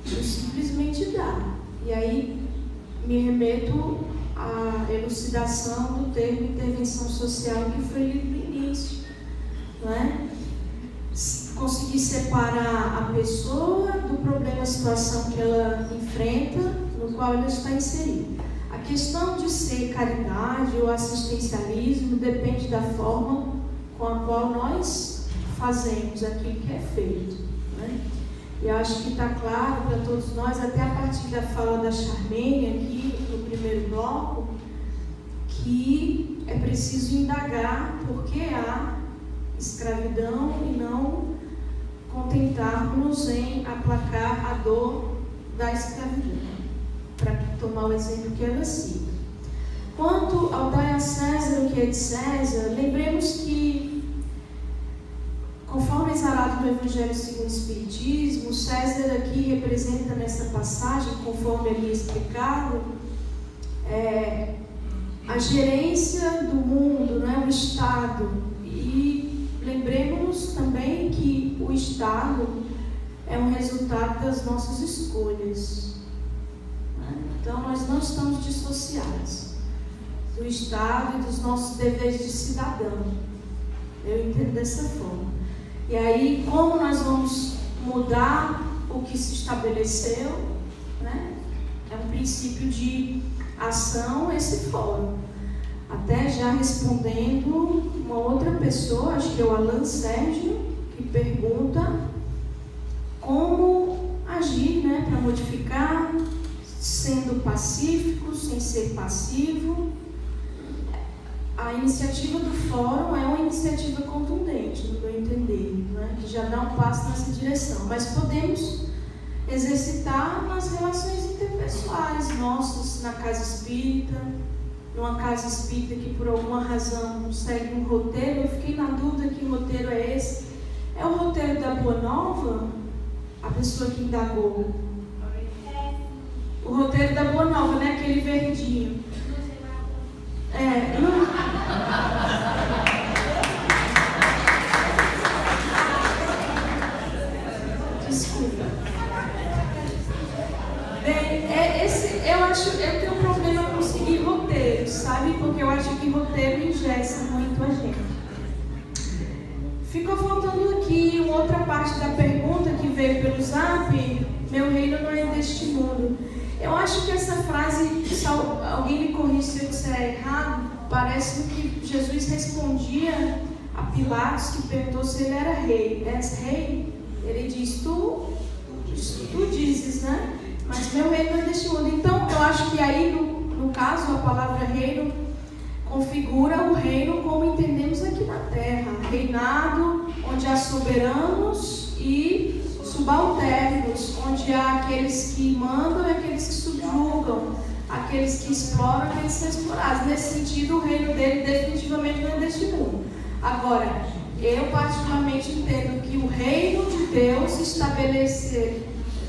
de simplesmente dar. E aí me remeto à elucidação do termo intervenção social que foi lido no início, não é? Conseguir separar a pessoa do problema, a situação que ela enfrenta, no qual ela está inserida. A questão de ser caridade ou assistencialismo depende da forma com a qual nós fazemos aquilo que é feito, né? E eu acho que está claro para todos nós, até a partir da fala da Charmaine aqui no primeiro bloco, que é preciso indagar por que há escravidão e não contentarmos em aplacar a dor da escravidão, para tomar o exemplo que ela cita. Quanto ao dar a César o que é de César, lembremos que, conforme exarado no Evangelho segundo o Espiritismo, César aqui representa nessa passagem, conforme ali explicado, a gerência do mundo, né, o Estado. E lembremos também que o Estado é um resultado das nossas escolhas. Então nós não estamos dissociados do Estado e dos nossos deveres de cidadão. Eu entendo dessa forma. E aí, como nós vamos mudar o que se estabeleceu, né? É um princípio de ação esse fórum. Até já respondendo uma outra pessoa, acho que é o Alan Sérgio, que pergunta como agir, né, para modificar, sendo pacífico, sem ser passivo. A iniciativa do fórum é uma iniciativa contundente, no meu entender, né, que já dá um passo nessa direção, mas podemos exercitar nas relações interpessoais nossas, na casa espírita, numa casa espírita que por alguma razão segue um roteiro. Eu fiquei na dúvida que roteiro é esse. É o roteiro da Boa Nova? A pessoa que indagou. O roteiro da Boa Nova, né? Aquele verdinho. Desculpa. Eu tenho um problema com seguir roteiros, sabe? Porque eu acho que roteiro engessa muito a gente. Ficou faltando aqui uma outra parte da pergunta que veio pelo Zap. Meu reino não é deste mundo. Eu acho que essa frase, se alguém me corrige se eu disser errado, parece que Jesus respondia a Pilatos, que perguntou se ele era rei. És rei? Ele diz, tu dizes, né? Mas meu reino não é deste mundo. Então, eu acho que aí, no caso, a palavra reino configura o reino como entendemos aqui na Terra. Reinado, onde há soberanos e subalternos, onde há aqueles que mandam e aqueles que subjugam, aqueles que exploram e aqueles que são explorados. Nesse sentido, o reino dele definitivamente não é deste mundo. Agora, eu particularmente entendo que o reino de Deus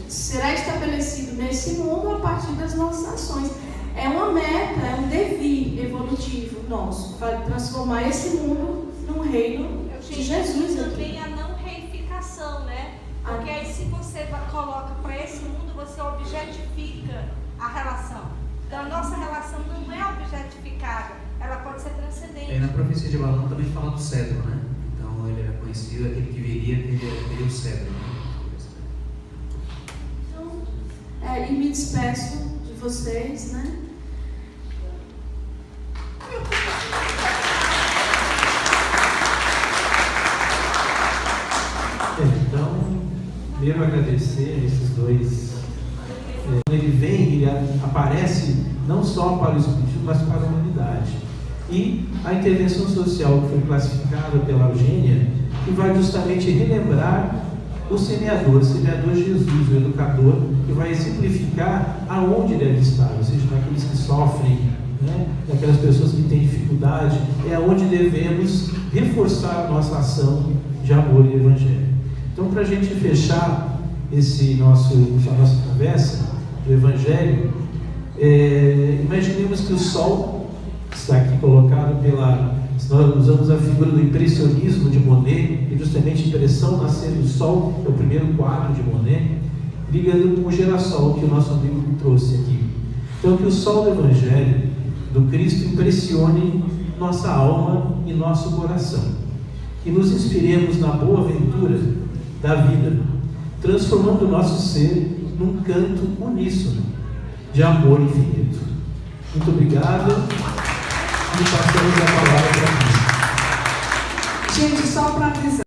será estabelecido nesse mundo a partir das nossas ações. É uma meta, é um devir evolutivo nosso, para transformar esse mundo num reino de Jesus. Também a não reificação, né? Porque aí se você coloca para esse mundo, você objetifica a relação. Então a nossa relação não é objetificada, ela pode ser transcendente. E na profecia de Balaão também fala do cedro, né? Então ele era conhecido, aquele que viria teria o cedro, né? E me despeço de vocês, né? Então, primeiro agradecer esses dois. Quando ele vem, ele aparece não só para o Espírito mas para a humanidade. E a intervenção social que foi classificada pela Eugênia, que vai justamente relembrar o semeador Jesus, o educador, que vai exemplificar aonde deve estar, ou seja, naqueles que sofrem, né, naquelas pessoas que têm dificuldade, é aonde devemos reforçar a nossa ação de amor e evangelho. Então, para a gente fechar essa nossa conversa do evangelho, imaginemos que o sol, que está aqui colocado nós usamos a figura do impressionismo de Monet, e justamente a impressão nascer do sol, é o primeiro quadro de Monet, ligando com o girassol que o nosso amigo trouxe aqui. Então, que o sol do evangelho, do Cristo, impressione nossa alma e nosso coração. Que nos inspiremos na boa aventura da vida, transformando o nosso ser num canto uníssono de amor infinito. Muito obrigado e passamos a palavra para mim. Gente, só para avisar.